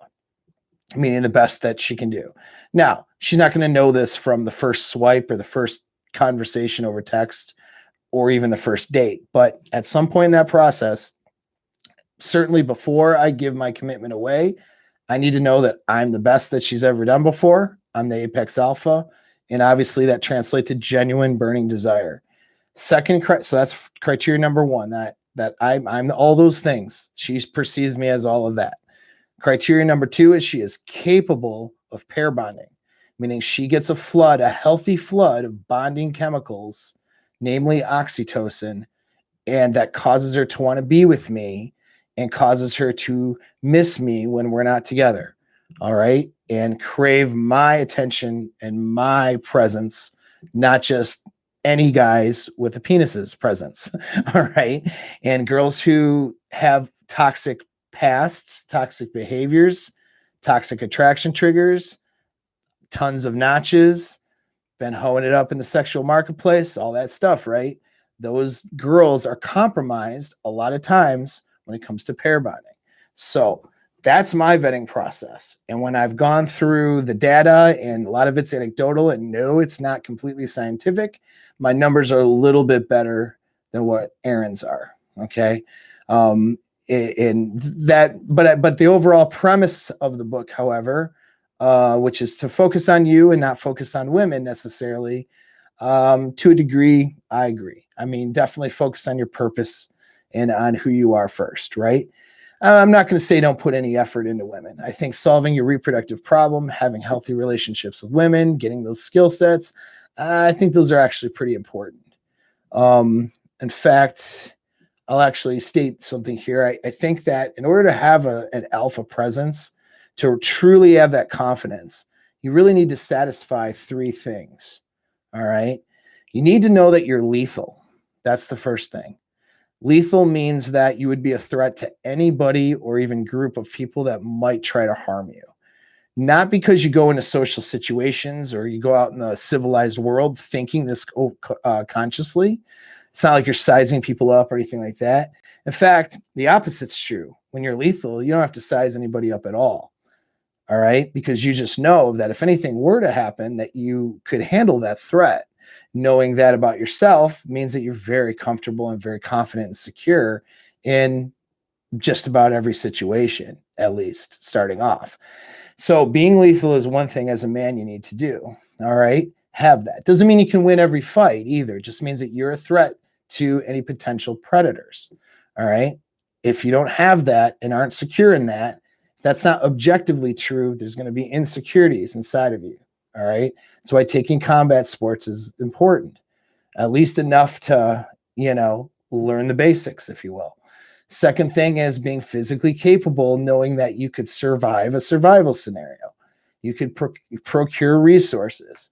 S1: Meaning the best that she can do. Now, she's not going to know this from the first swipe or the first conversation over text or even the first date. But at some point in that process, certainly before I give my commitment away, I need to know that I'm the best that she's ever done before. I'm the apex alpha. And obviously that translates to genuine burning desire. Second, so that's criteria number one, that I'm all those things. She perceives me as all of that. Criteria number two is she is capable of pair bonding, meaning she gets a healthy flood of bonding chemicals, namely oxytocin, and that causes her to want to be with me and causes her to miss me when we're not together. All right. And crave my attention and my presence, not just any guys with a penis's presence. All right. And girls who have toxic pasts, toxic behaviors, toxic attraction triggers, tons of notches, been hoeing it up in the sexual marketplace, all that stuff, right? Those girls are compromised a lot of times when it comes to pair bonding. So that's my vetting process. And when I've gone through the data, and a lot of it's anecdotal and no, it's not completely scientific, my numbers are a little bit better than what Aaron's are. Okay. In that, but the overall premise of the book, however, which is to focus on you and not focus on women necessarily. To a degree, I agree. I mean, definitely focus on your purpose and on who you are first, right? I'm not going to say don't put any effort into women. I think solving your reproductive problem, having healthy relationships with women, getting those skill sets, I think those are actually pretty important. In fact, I'll actually state something here. I think that in order to have an alpha presence, to truly have that confidence, you really need to satisfy three things. All right. You need to know that you're lethal. That's the first thing. Lethal means that you would be a threat to anybody or even group of people that might try to harm you. Not because you go into social situations or you go out in the civilized world thinking this consciously. It's not like you're sizing people up or anything like that. In fact, the opposite's true. When you're lethal, you don't have to size anybody up at all. All right. Because you just know that if anything were to happen, that you could handle that threat. Knowing that about yourself means that you're very comfortable and very confident and secure in just about every situation, at least starting off. So being lethal is one thing as a man you need to do. All right. Have that. Doesn't mean you can win every fight either. It just means that you're a threat to any potential predators. All right. If you don't have that and aren't secure in that, that's not objectively true. There's going to be insecurities inside of you. All right. That's why taking combat sports is important, at least enough to, learn the basics, if you will. Second thing is being physically capable, knowing that you could survive a survival scenario. You could procure resources.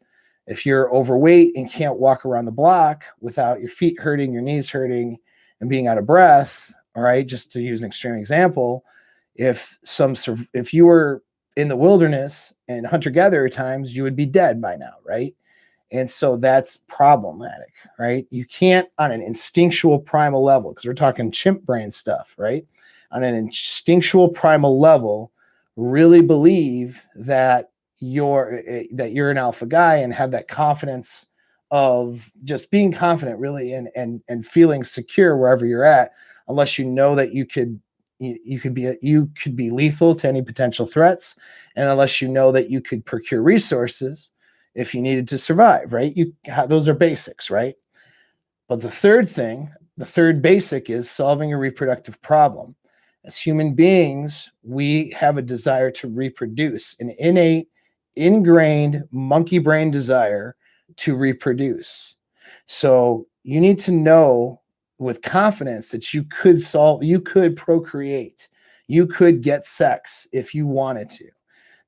S1: If you're overweight and can't walk around the block without your feet hurting, your knees hurting, and being out of breath, all right, just to use an extreme example, if you were in the wilderness and hunter-gatherer times, you would be dead by now, right? And so that's problematic, right? You can't, on an instinctual primal level, because we're talking chimp brain stuff, right? On an instinctual primal level, really believe that you're an alpha guy and have that confidence of just being confident, really, and feeling secure wherever you're at, unless you know that you could be lethal to any potential threats, and unless you know that you could procure resources if you needed to survive, right? Those are basics, right? But the third basic is solving a reproductive problem. As human beings, we have a desire to reproduce, an innate, ingrained monkey brain desire to reproduce. So you need to know with confidence that you could procreate, you could get sex if you wanted to.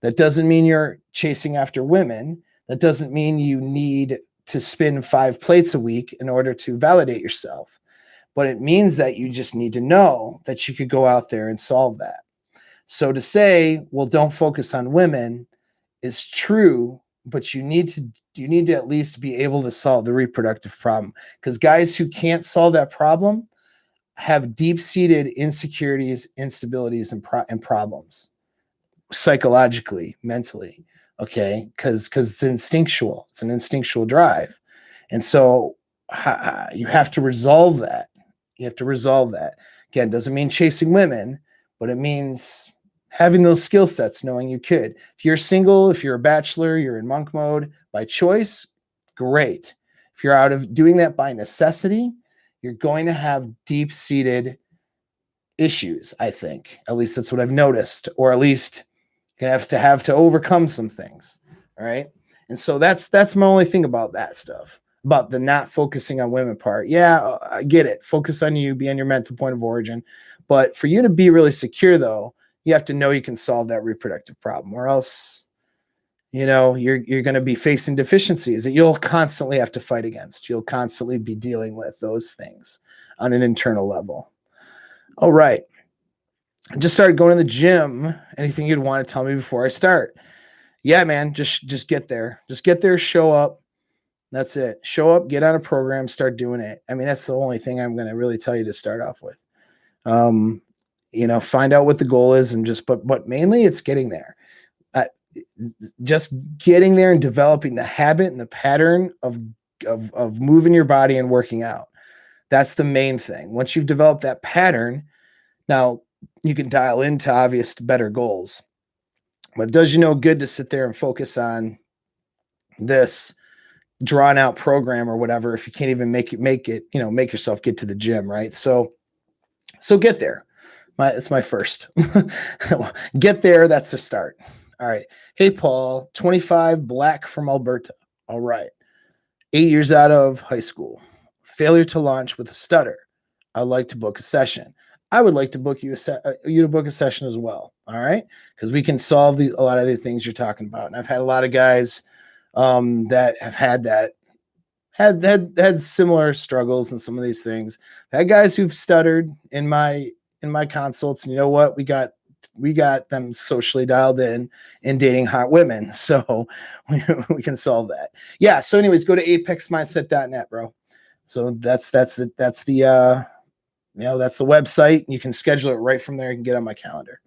S1: That doesn't mean you're chasing after women. That doesn't mean you need to spin 5 plates a week in order to validate yourself. But it means that you just need to know that you could go out there and solve that. So to say, well, don't focus on women is true, but you need to at least be able to solve the reproductive problem, because guys who can't solve that problem have deep-seated insecurities, instabilities, and problems psychologically, mentally. Okay, because it's instinctual. It's an instinctual drive, and so you have to resolve that. You have to resolve that. Again, doesn't mean chasing women, but it means having those skill sets, knowing you could. If you're single, if you're a bachelor, you're in monk mode by choice, great. If you're out of doing that by necessity, you're going to have deep-seated issues, I think. At least that's what I've noticed, or at least you're gonna have to overcome some things. All right. And so that's my only thing about that stuff, about the not focusing on women part. Yeah, I get it. Focus on you, be on your mental point of origin. But for you to be really secure, though, you have to know you can solve that reproductive problem, or else, you're going to be facing deficiencies that you'll constantly have to fight against. You'll constantly be dealing with those things on an internal level. All right. I just started going to the gym. Anything you'd want to tell me before I start? Yeah, man, just get there. Just get there, show up. That's it. Show up, get on a program, start doing it. I mean, that's the only thing I'm going to really tell you to start off with. Find out what the goal is, and but mainly it's getting there. Just getting there and developing the habit and the pattern of moving your body and working out. That's the main thing. Once you've developed that pattern, now you can dial into obvious better goals. But it does you no good to sit there and focus on this drawn out program or whatever if you can't even make yourself get to the gym, right? So get there. It's my first. Get there. That's the start. All right. Hey, Paul, 25, black from Alberta. All right. 8 years out of high school. Failure to launch with a stutter. I'd like to book a session. I would like to book you to book a session as well. All right. Because we can solve a lot of the things you're talking about. And I've had a lot of guys that have had that, had similar struggles and some of these things. I've had guys who've stuttered in my consults, and you know what? We got them socially dialed in and dating hot women. So we can solve that. Yeah. So anyways, go to apexmindset.net, bro. So that's the website. You can schedule it right from there. You can get on my calendar.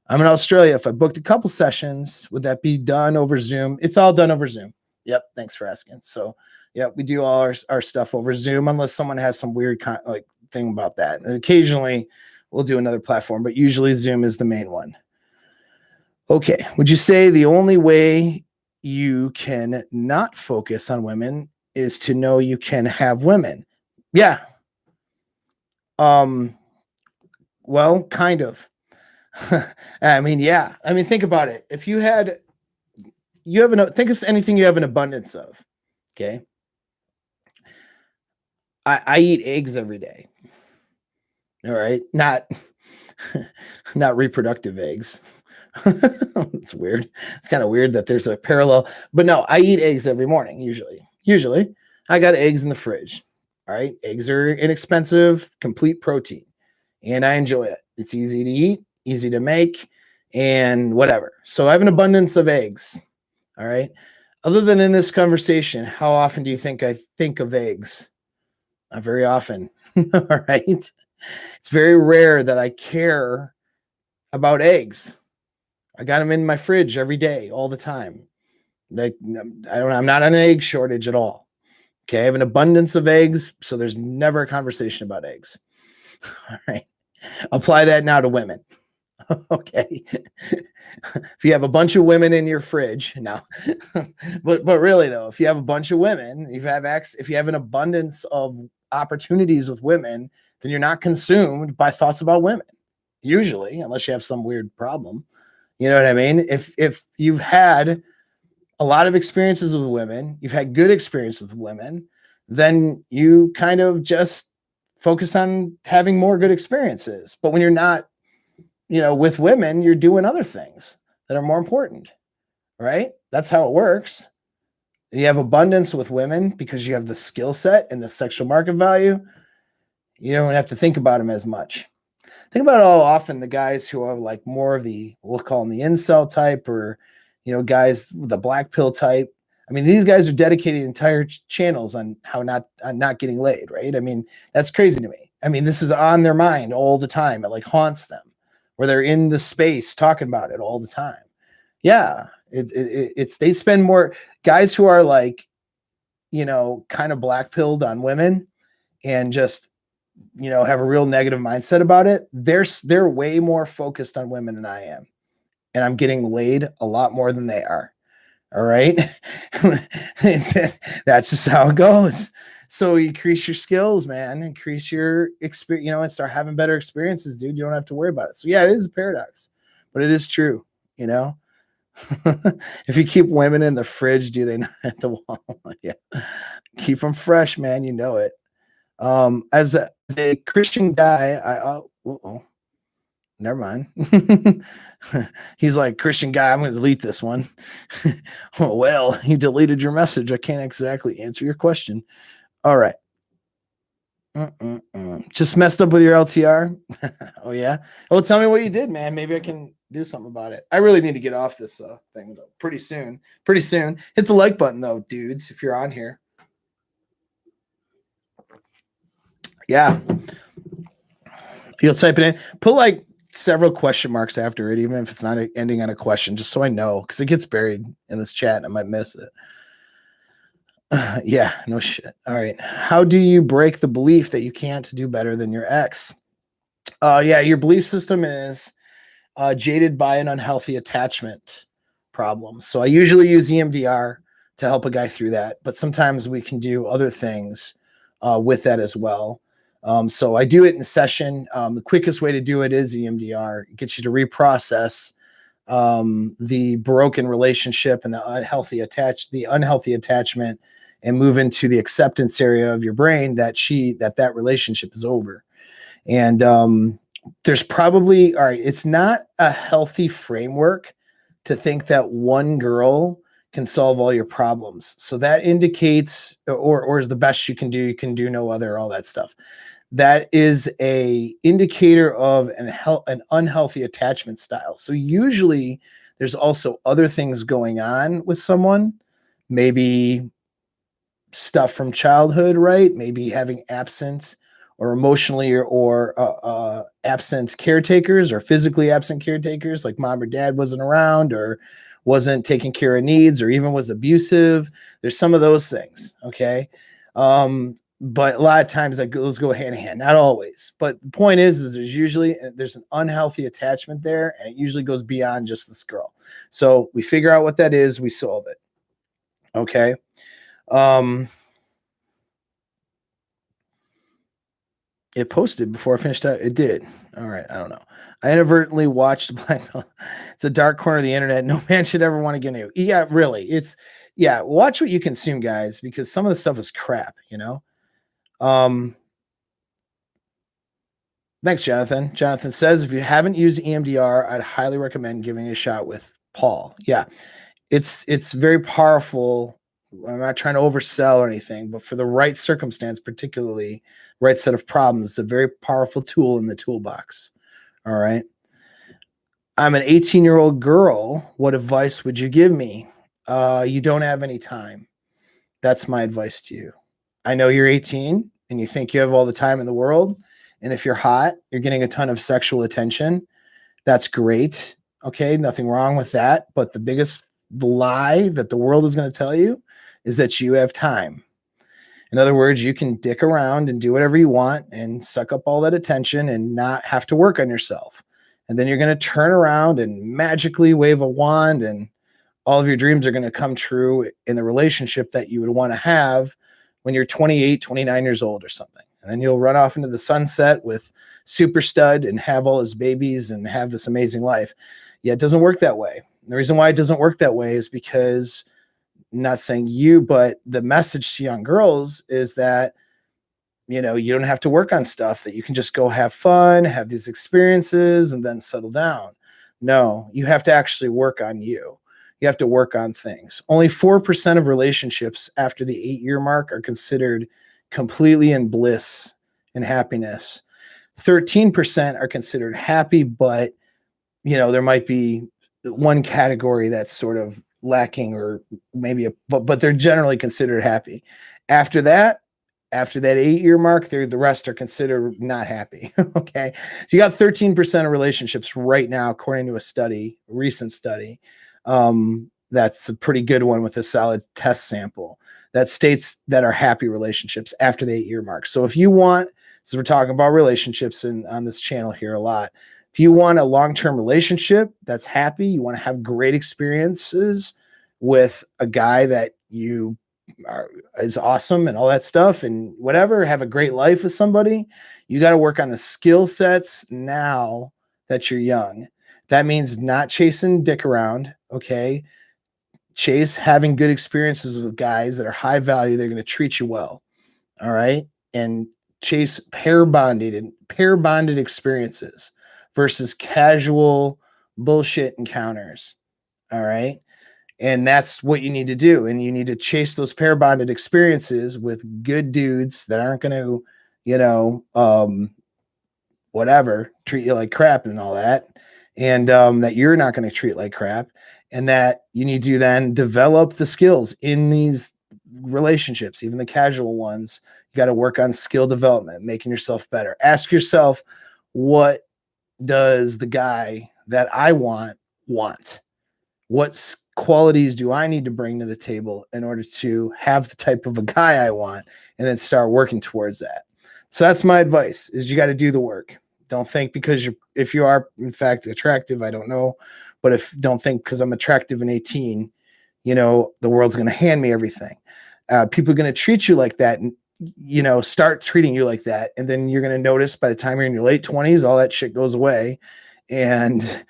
S1: I'm in Australia. If I booked a couple sessions, would that be done over Zoom? It's all done over Zoom. Yep. Thanks for asking. So yeah, we do all our stuff over Zoom, unless someone has some weird thing about that. And occasionally we'll do another platform, but usually Zoom is the main one. Okay. Would you say the only way you can not focus on women is to know you can have women? Yeah. Well, kind of. I mean, yeah. I mean, think about it. If think of anything you have an abundance of. Okay. I eat eggs every day. All right. Not reproductive eggs. It's weird. It's kind of weird that there's a parallel, but no, I eat eggs every morning. Usually I got eggs in the fridge. All right. Eggs are inexpensive, complete protein, and I enjoy it. It's easy to eat, easy to make, and whatever. So I have an abundance of eggs. All right. Other than in this conversation, how often do you think I think of eggs? Not very often. All right. It's very rare that I care about eggs. I got them in my fridge every day, all the time. I'm not on an egg shortage at all. Okay. I have an abundance of eggs, so there's never a conversation about eggs. All right. Apply that now to women. Okay. If you have a bunch of women in your fridge now, but really though, if you have a bunch of women, if you have an abundance of opportunities with women, then you're not consumed by thoughts about women, usually, unless you have some weird problem. You know what I mean? If you've had a lot of experiences with women, you've had good experience with women, then you kind of just focus on having more good experiences. But when you're not, with women, you're doing other things that are more important, right? That's how it works. You have abundance with women because you have the skill set and the sexual market value. You don't have to think about them as much. Think about how often the guys who are like more of we'll call them the incel type, or guys, the black pill type. I mean, these guys are dedicating entire channels on not getting laid, right? I mean, that's crazy to me. I mean, this is on their mind all the time. It like haunts them, where they're in the space talking about it all the time. Yeah, it's they spend more guys who are like, kind of black pilled on women and just have a real negative mindset about it. They're way more focused on women than I am, and I'm getting laid a lot more than they are. All right. That's just how it goes. So increase your skills, man. Increase your experience, and start having better experiences, dude. You don't have to worry about it. So yeah, it is a paradox, but it is true, you know. If you keep women in the fridge, do they not at the wall? Yeah. Keep them fresh, man. You know it. As a Christian guy, never mind. He's like, Christian guy, I'm going to delete this one. Oh, well, you deleted your message. I can't exactly answer your question. All right. Just messed up with your LTR. Oh, yeah. Well, tell me what you did, man. Maybe I can do something about it. I really need to get off this thing though. Pretty soon. Pretty soon. Hit the like button though, dudes, if you're on here. Yeah. You'll type it in. Put like several question marks after it, even if it's not ending on a question, just so I know, because it gets buried in this chat and I might miss it. Yeah, no shit. All right. How do you break the belief that you can't do better than your ex? Yeah, your belief system is jaded by an unhealthy attachment problem. So I usually use EMDR to help a guy through that, but sometimes we can do other things with that as well. So I do it in session. The quickest way to do it is EMDR. It gets you to reprocess the broken relationship and the unhealthy attachment, and move into the acceptance area of your brain that relationship is over. And there's probably, all right, it's not a healthy framework to think that one girl can solve all your problems. So that indicates, or is the best you can do no other, all that stuff. That is a indicator of an unhealthy attachment style. So usually there's also other things going on with someone, maybe stuff from childhood, right? Maybe having absent or emotionally or absent caretakers, or physically absent caretakers, like mom or dad wasn't around, or wasn't taking care of needs, or even was abusive. There's some of those things. Okay. But a lot of times those go hand in hand, not always. But the point is there's an unhealthy attachment there, and it usually goes beyond just this girl. So we figure out what that is, we solve it. Okay. It posted before I finished out. It did. All right. I don't know. I inadvertently watched Black. It's a dark corner of the internet. No man should ever want to get into. Yeah, really. Watch what you consume, guys, because some of the stuff is crap, Thanks, Jonathan. Jonathan says, if you haven't used EMDR, I'd highly recommend giving it a shot with Paul. Yeah. It's very powerful. I'm not trying to oversell or anything, but for the right circumstance, particularly right set of problems, it's a very powerful tool in the toolbox. All right. I'm an 18-year-old girl. What advice would you give me? You don't have any time. That's my advice to you. I know you're 18 and you think you have all the time in the world. And if you're hot, you're getting a ton of sexual attention. That's great. Okay. Nothing wrong with that. But the biggest lie that the world is going to tell you is that you have time. In other words, you can dick around and do whatever you want and suck up all that attention and not have to work on yourself. And then you're going to turn around and magically wave a wand, and all of your dreams are going to come true in the relationship that you would want to have when you're 28, 29 years old or something. And then you'll run off into the sunset with super stud and have all his babies and have this amazing life. Yeah, it doesn't work that way. And the reason why it doesn't work that way is because, not saying you, but the message to young girls is that, you don't have to work on stuff, that you can just go have fun, have these experiences, and then settle down. No, you have to actually work on you. You have to work on things. Only 4% of relationships after the 8-year mark are considered completely in bliss and happiness. 13% are considered happy, but there might be one category that's sort of lacking, or maybe but they're generally considered happy. After that, after that 8-year mark, the rest are considered not happy. Okay. So you got 13% of relationships right now, according to a recent study. That's a pretty good one with a solid test sample that states that are happy relationships after the 8-year mark. So if you want, so we're talking about relationships on this channel here a lot. If you want a long-term relationship that's happy, you want to have great experiences with a guy that is awesome and all that stuff and whatever, have a great life with somebody, you got to work on the skill sets now that you're young. That means not chasing dick around, okay? Chase having good experiences with guys that are high value, they're going to treat you well, all right? And chase pair bonded experiences versus casual bullshit encounters, all right? And that's what you need to do. And you need to chase those pair bonded experiences with good dudes that aren't going to, whatever, treat you like crap and all that. And that you're not going to treat like crap. And that you need to then develop the skills in these relationships, even the casual ones. You got to work on skill development, making yourself better. Ask yourself, what does the guy that I want? What qualities do I need to bring to the table in order to have the type of a guy I want, and then start working towards that. So that's my advice, is you got to do the work. Don't think because if you are in fact attractive, I don't know, but don't think because I'm attractive and 18, the world's going to hand me everything. People are going to treat you like that, and start treating you like that. And then you're going to notice by the time you're in your late 20s, all that shit goes away. And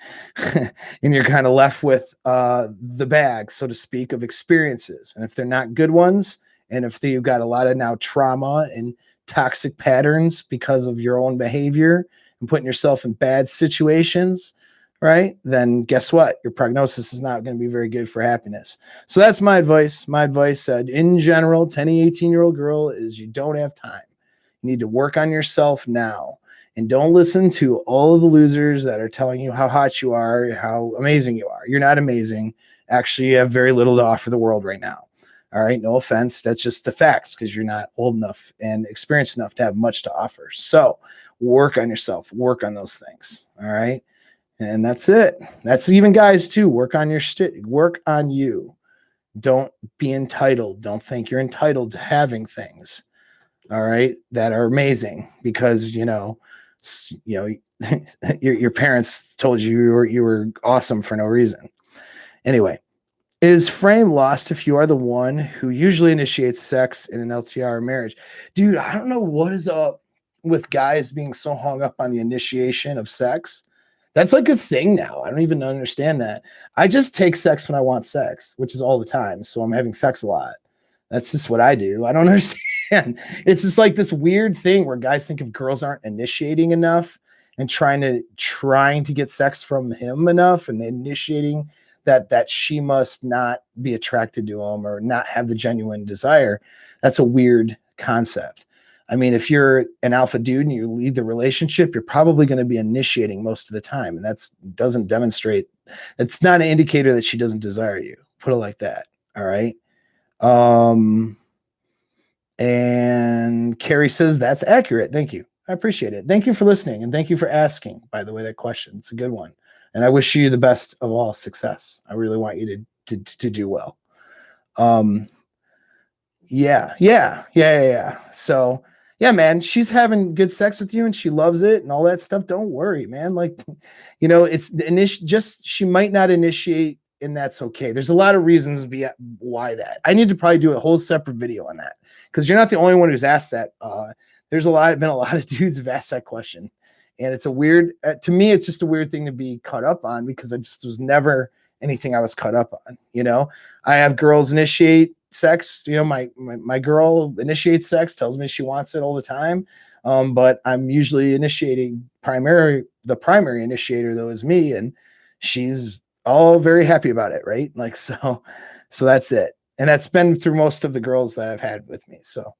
S1: and you're kind of left with the bag, so to speak, of experiences. And if they're not good ones, and if you've got a lot of now trauma and toxic patterns because of your own behavior and putting yourself in bad situations, right, then guess what? Your prognosis is not going to be very good for happiness. So that's my advice. My advice said, in general, to any 18-year-old girl, is you don't have time. You need to work on yourself now. And don't listen to all of the losers that are telling you how hot you are, how amazing you are. You're not amazing. Actually, you have very little to offer the world right now. All right. No offense. That's just the facts, because you're not old enough and experienced enough to have much to offer. So work on yourself, work on those things. All right. And that's it. That's even guys too. Work on work on you. Don't be entitled. Don't think you're entitled to having things, all right, that are amazing because, your parents told you were awesome for no reason. Anyway, is frame lost if you are the one who usually initiates sex in an LTR marriage? Dude, I don't know what is up with guys being so hung up on the initiation of sex. That's like a thing now. I don't even understand that. I just take sex when I want sex, which is all the time. So I'm having sex a lot. That's just what I do. I don't understand. It's just like this weird thing where guys think if girls aren't initiating enough and trying to get sex from him enough and initiating that she must not be attracted to him or not have the genuine desire. That's a weird concept. I mean, if you're an alpha dude and you lead the relationship, you're probably going to be initiating most of the time. And that's doesn't demonstrate, it's not an indicator that she doesn't desire you. Put it like that. All right. And Carrie says that's accurate. Thank you. I appreciate it. Thank you for listening. And thank you for asking, by the way, that question. It's a good one. And I wish you the best of all success. I really want you to do well. Yeah. So yeah, man, she's having good sex with you and she loves it and all that stuff. Don't worry, man. Like, it's just, she might not initiate, and that's okay. There's a lot of reasons why that. I need to probably do a whole separate video on that, because you're not the only one who's asked that. There's been a lot of dudes who've asked that question, and it's a weird, to me, it's just a weird thing to be caught up on, because it just was never anything I was caught up on. I have girls initiate sex. My girl initiates sex, tells me she wants it all the time. But I'm usually initiating the primary initiator though is me, and she's all very happy about it. Right. Like, so that's it. And that's been through most of the girls that I've had with me. So,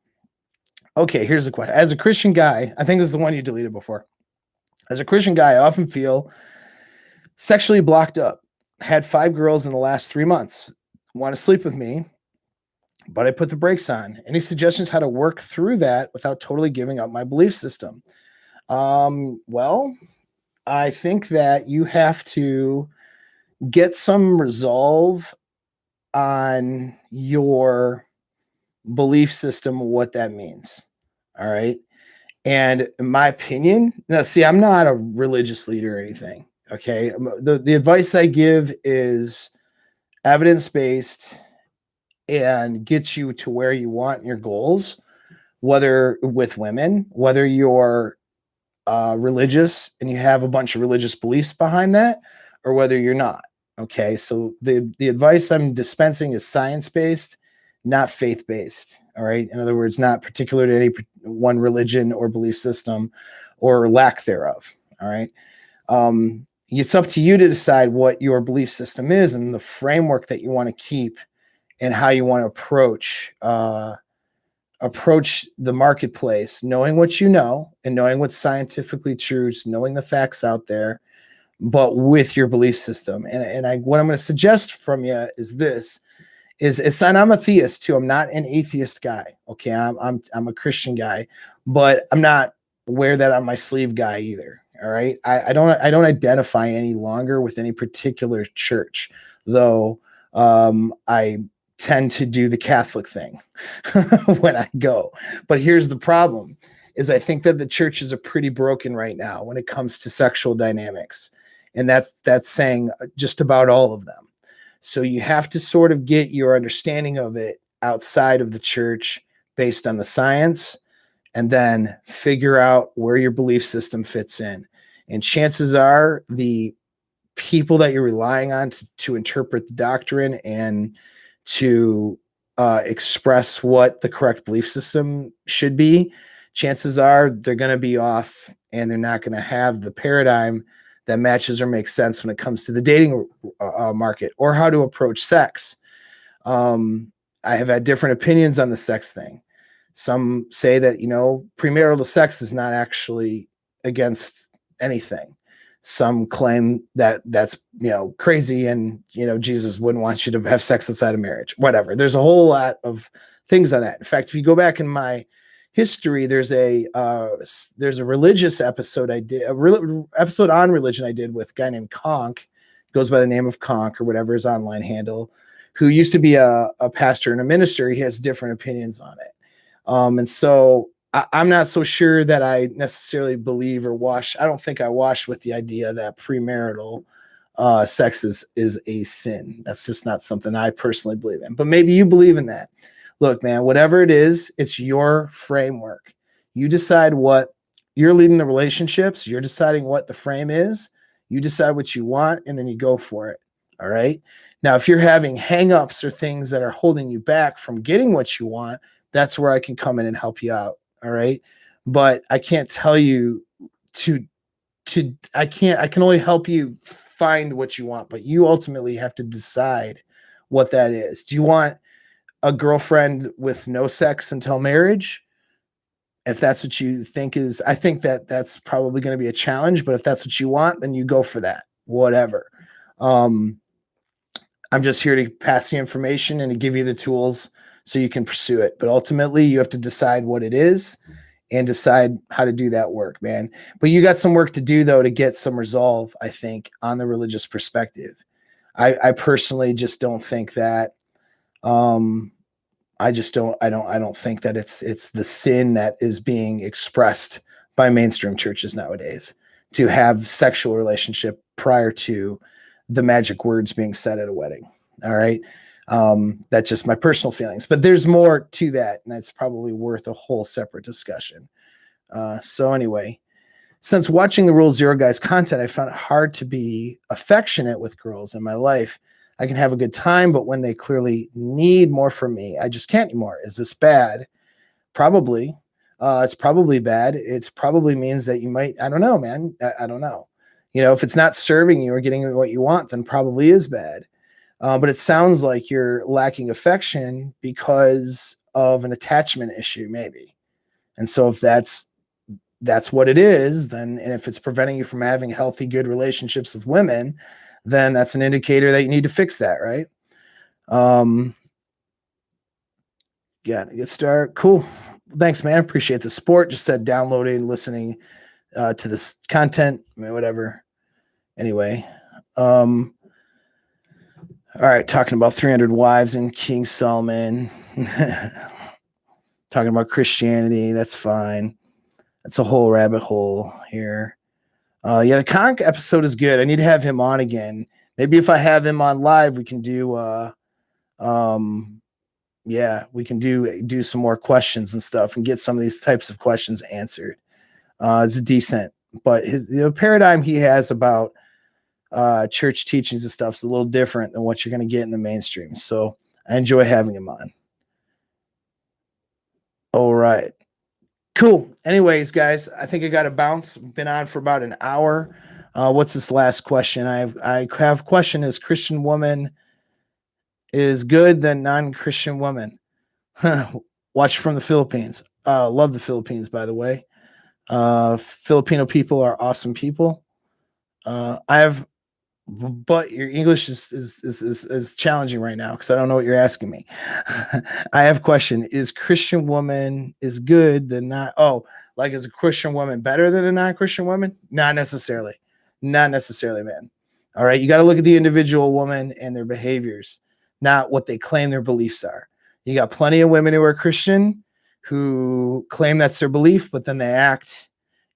S1: okay, here's the question. As a Christian guy, I think this is the one you deleted before. As a Christian guy, I often feel sexually blocked up. had 5 girls in the last 3 months want to sleep with me, but I put the brakes on. Any suggestions how to work through that without totally giving up my belief system? Well, I think that you have to get some resolve on your belief system, what that means. All right. And in my opinion, now see, I'm not a religious leader or anything. Okay. The advice I give is evidence based and gets you to where you want your goals, whether with women, whether you're religious and you have a bunch of religious beliefs behind that, or whether you're not. Okay, so the advice I'm dispensing is science based, not faith based. All right, in other words, not particular to any one religion or belief system, or lack thereof. All right, it's up to you to decide what your belief system is and the framework that you want to keep and how you want to approach the marketplace, knowing what you know and knowing what's scientifically true, knowing the facts out there, but with your belief system. What I'm going to suggest from you is this: and I'm a theist too. I'm not an atheist guy. Okay, I'm a Christian guy, but I'm not wear that on my sleeve guy either. All right, I don't identify any longer with any particular church, though. I tend to do the Catholic thing when I go. But here's the problem: is I think that the churches are pretty broken right now when it comes to sexual dynamics, and that's saying just about all of them. So you have to sort of get your understanding of it outside of the church based on the science, and then figure out where your belief system fits in. And chances are the people that you're relying on to interpret the doctrine and to express what the correct belief system should be, chances are they're going to be off and they're not going to have the paradigm that matches or makes sense when it comes to the dating market or how to approach sex. I have had different opinions on the sex thing. Some say that, premarital sex is not actually against anything. Some claim that that's, crazy and, Jesus wouldn't want you to have sex outside of marriage, whatever. There's a whole lot of things on that. In fact, if you go back in my history, there's a religious episode I did, episode on religion I did with a guy named Conk, goes by the name of Conk or whatever his online handle, who used to be a pastor and a minister. He has different opinions on it. And so I'm not so sure that I necessarily believe or I don't think I wash with the idea that premarital sex is a sin. That's just not something I personally believe in. But maybe you believe in that. Look, man, whatever it is, it's your framework. You decide what you're leading the relationships. You're deciding what the frame is. You decide what you want, and then you go for it. All right. Now, if you're having hangups or things that are holding you back from getting what you want, that's where I can come in and help you out. All right. But I can't tell you I can only help you find what you want, but you ultimately have to decide what that is. Do you want a girlfriend with no sex until marriage? If that's what you think is, I think that that's probably going to be a challenge, but if that's what you want, then you go for that, whatever. I'm just here to pass the information and to give you the tools so you can pursue it. But ultimately, you have to decide what it is and decide how to do that work, man. But you got some work to do, though, to get some resolve, I think, on the religious perspective. I personally just don't think that. I don't think that it's the sin that is being expressed by mainstream churches nowadays to have sexual relationship prior to the magic words being said at a wedding. All right. That's just my personal feelings, but there's more to that, and it's probably worth a whole separate discussion. So anyway, since watching the Rule Zero Guys content, I found it hard to be affectionate with girls in my life. I can have a good time, but when they clearly need more from me, I just can't anymore. Is this bad? Probably. It's probably bad. It probably means that you might, I don't know, man. I don't know. If it's not serving you or getting what you want, then probably is bad. But it sounds like you're lacking affection because of an attachment issue, maybe. And so if that's what it is, then, and if it's preventing you from having healthy, good relationships with women, then that's an indicator that you need to fix that, right? Um, yeah, get started. Cool. Thanks, man. Appreciate the support. Just said downloading, listening to this content, I mean, whatever. Anyway, all right, talking about 300 wives and King Solomon. Talking about Christianity, that's fine. That's a whole rabbit hole here. Yeah, the Conk episode is good. I need to have him on again. Maybe if I have him on live, we can do yeah, we can do some more questions and stuff and get some of these types of questions answered. It's decent, but his paradigm he has about church teachings and stuff is a little different than what you're going to get in the mainstream. So I enjoy having him on. All right. Cool. Anyways, guys, I think I got to bounce. Been on for about an hour. What's this last question? I have question: is Christian woman is good than non-Christian woman? Watch from the Philippines. Love the Philippines, by the way. Filipino people are awesome people. I have but your English is challenging right now because I don't know what you're asking me. I have a question: is Christian woman is good than not? Oh, like is a Christian woman better than a non-Christian woman? Not necessarily. Not necessarily, man. All right, you got to look at the individual woman and their behaviors, not what they claim their beliefs are. You got plenty of women who are Christian who claim that's their belief, but then they act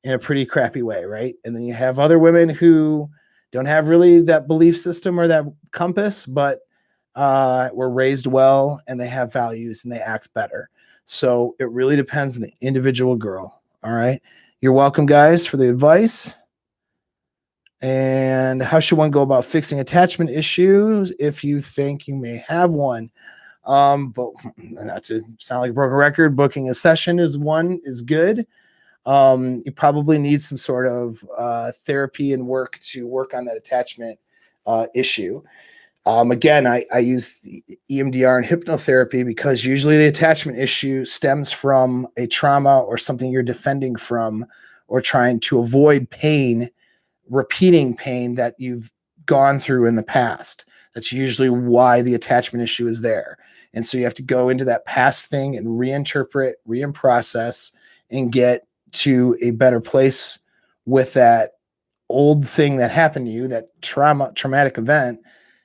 S1: in a pretty crappy way, right? And then you have other women who don't have really that belief system or that compass, but were raised well and they have values and they act better. So it really depends on the individual girl. All right. You're welcome, guys, for the advice. And how should one go about fixing attachment issues if you think you may have one? But not to sound like a broken record, booking a session is good. You probably need some sort of therapy and work to work on that attachment issue. Again, I use EMDR and hypnotherapy because usually the attachment issue stems from a trauma or something you're defending from or trying to avoid pain, repeating pain that you've gone through in the past. That's usually why the attachment issue is there. And so you have to go into that past thing and reinterpret, process, and get to a better place with that old thing that happened to you, that traumatic event,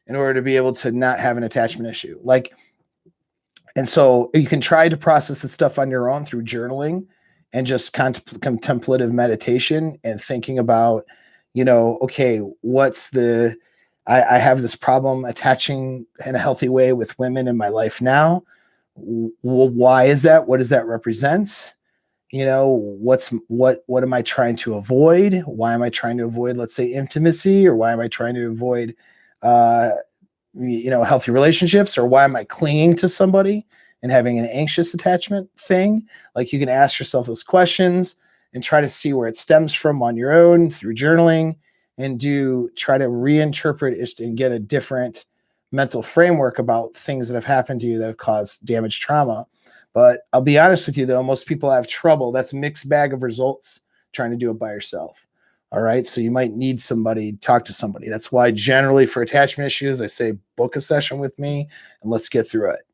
S1: in order to be able to not have an attachment issue. And so you can try to process the stuff on your own through journaling and just contemplative meditation and thinking about, okay, I have this problem attaching in a healthy way with women in my life now. Why is that? What does that represent? What am I trying to avoid? Why am I trying to avoid, let's say, intimacy, or why am I trying to avoid healthy relationships, or why am I clinging to somebody and having an anxious attachment thing? Like, you can ask yourself those questions and try to see where it stems from on your own through journaling, and try to reinterpret it and get a different mental framework about things that have happened to you that have caused damage, trauma. But I'll be honest with you, though, most people have trouble. That's a mixed bag of results trying to do it by yourself. All right. So you might need somebody, talk to somebody. That's why generally for attachment issues, I say book a session with me and let's get through it,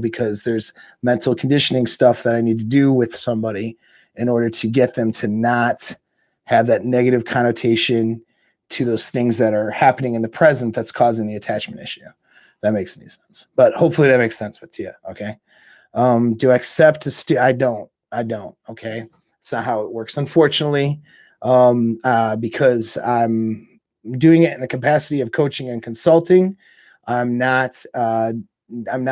S1: because there's mental conditioning stuff that I need to do with somebody in order to get them to not have that negative connotation to those things that are happening in the present that's causing the attachment issue. That makes any sense. But hopefully that makes sense with you. Okay. Do I accept I don't. Okay. It's not how it works, unfortunately, because I'm doing it in the capacity of coaching and consulting. I'm not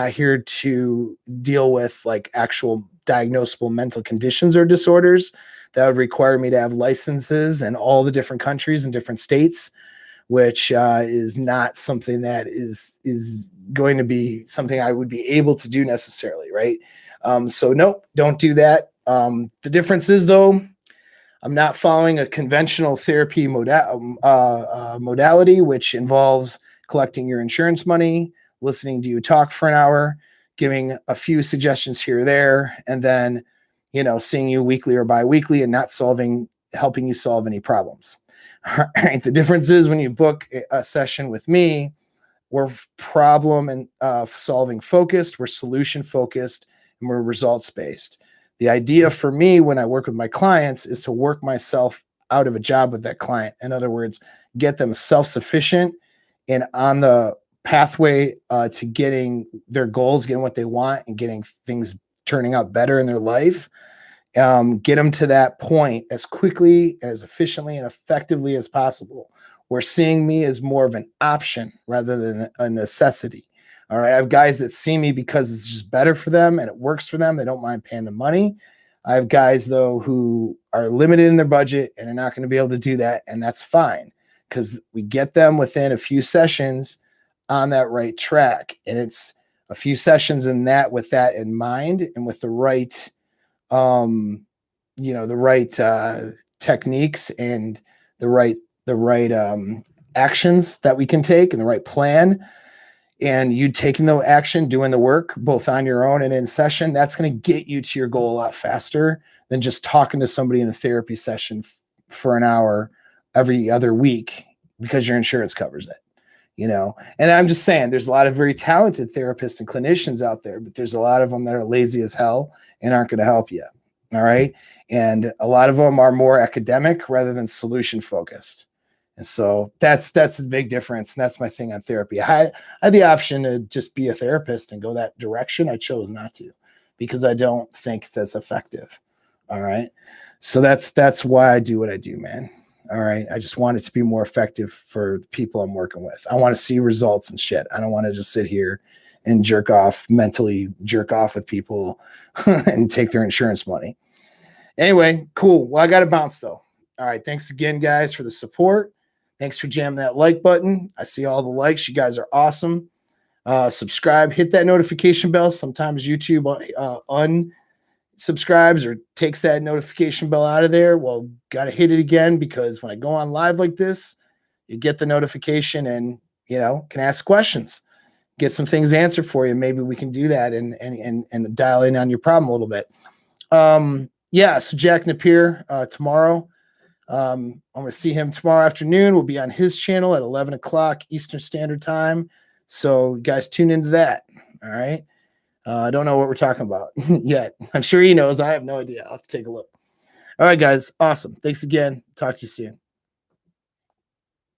S1: here to deal with like actual diagnosable mental conditions or disorders that would require me to have licenses in all the different countries and different states, which is not something that is going to be something I would be able to do necessarily, right? So nope, don't do that. The difference is, though, I'm not following a conventional therapy modality, which involves collecting your insurance money, listening to you talk for an hour, giving a few suggestions here or there, and then, seeing you weekly or biweekly and not helping you solve any problems. All right. The difference is when you book a session with me, we're problem and solving focused, we're solution focused, and we're results based. The idea for me when I work with my clients is to work myself out of a job with that client. In other words, get them self sufficient and on the pathway to getting their goals, getting what they want, and getting things turning out better in their life. Get them to that point as quickly, as efficiently, and effectively as possible. Where seeing me as more of an option rather than a necessity. All right. I have guys that see me because it's just better for them and it works for them. They don't mind paying the money. I have guys, though, who are limited in their budget and they're not going to be able to do that. And that's fine because we get them within a few sessions on that right track. And it's a few sessions in that with that in mind and with the right the right techniques and the right actions that we can take and the right plan, and you taking the action, doing the work both on your own and in session, that's going to get you to your goal a lot faster than just talking to somebody in a therapy session for an hour every other week because your insurance covers it. And I'm just saying there's a lot of very talented therapists and clinicians out there, but there's a lot of them that are lazy as hell and aren't going to help you. All right. And a lot of them are more academic rather than solution focused. And so that's the big difference. And that's my thing on therapy. I had the option to just be a therapist and go that direction. I chose not to because I don't think it's as effective. All right. So that's why I do what I do, man. All right. I just want it to be more effective for the people I'm working with. I want to see results and shit. I don't want to just sit here and mentally jerk off with people and take their insurance money. Anyway, cool. Well, I got to bounce though. All right. Thanks again, guys, for the support. Thanks for jamming that like button. I see all the likes. You guys are awesome. Subscribe, hit that notification bell. Sometimes YouTube unsubscribes or takes that notification bell out of there. Well, got to hit it again because when I go on live like this, you get the notification and, can ask questions, get some things answered for you. Maybe we can do that and dial in on your problem a little bit. So Jack Napier tomorrow. I'm going to see him tomorrow afternoon. We'll be on his channel at 11 o'clock Eastern Standard Time. So guys, tune into that. All right. I don't know what we're talking about yet. I'm sure he knows. I have no idea. I'll have to take a look. All right, guys. Awesome. Thanks again. Talk to you soon.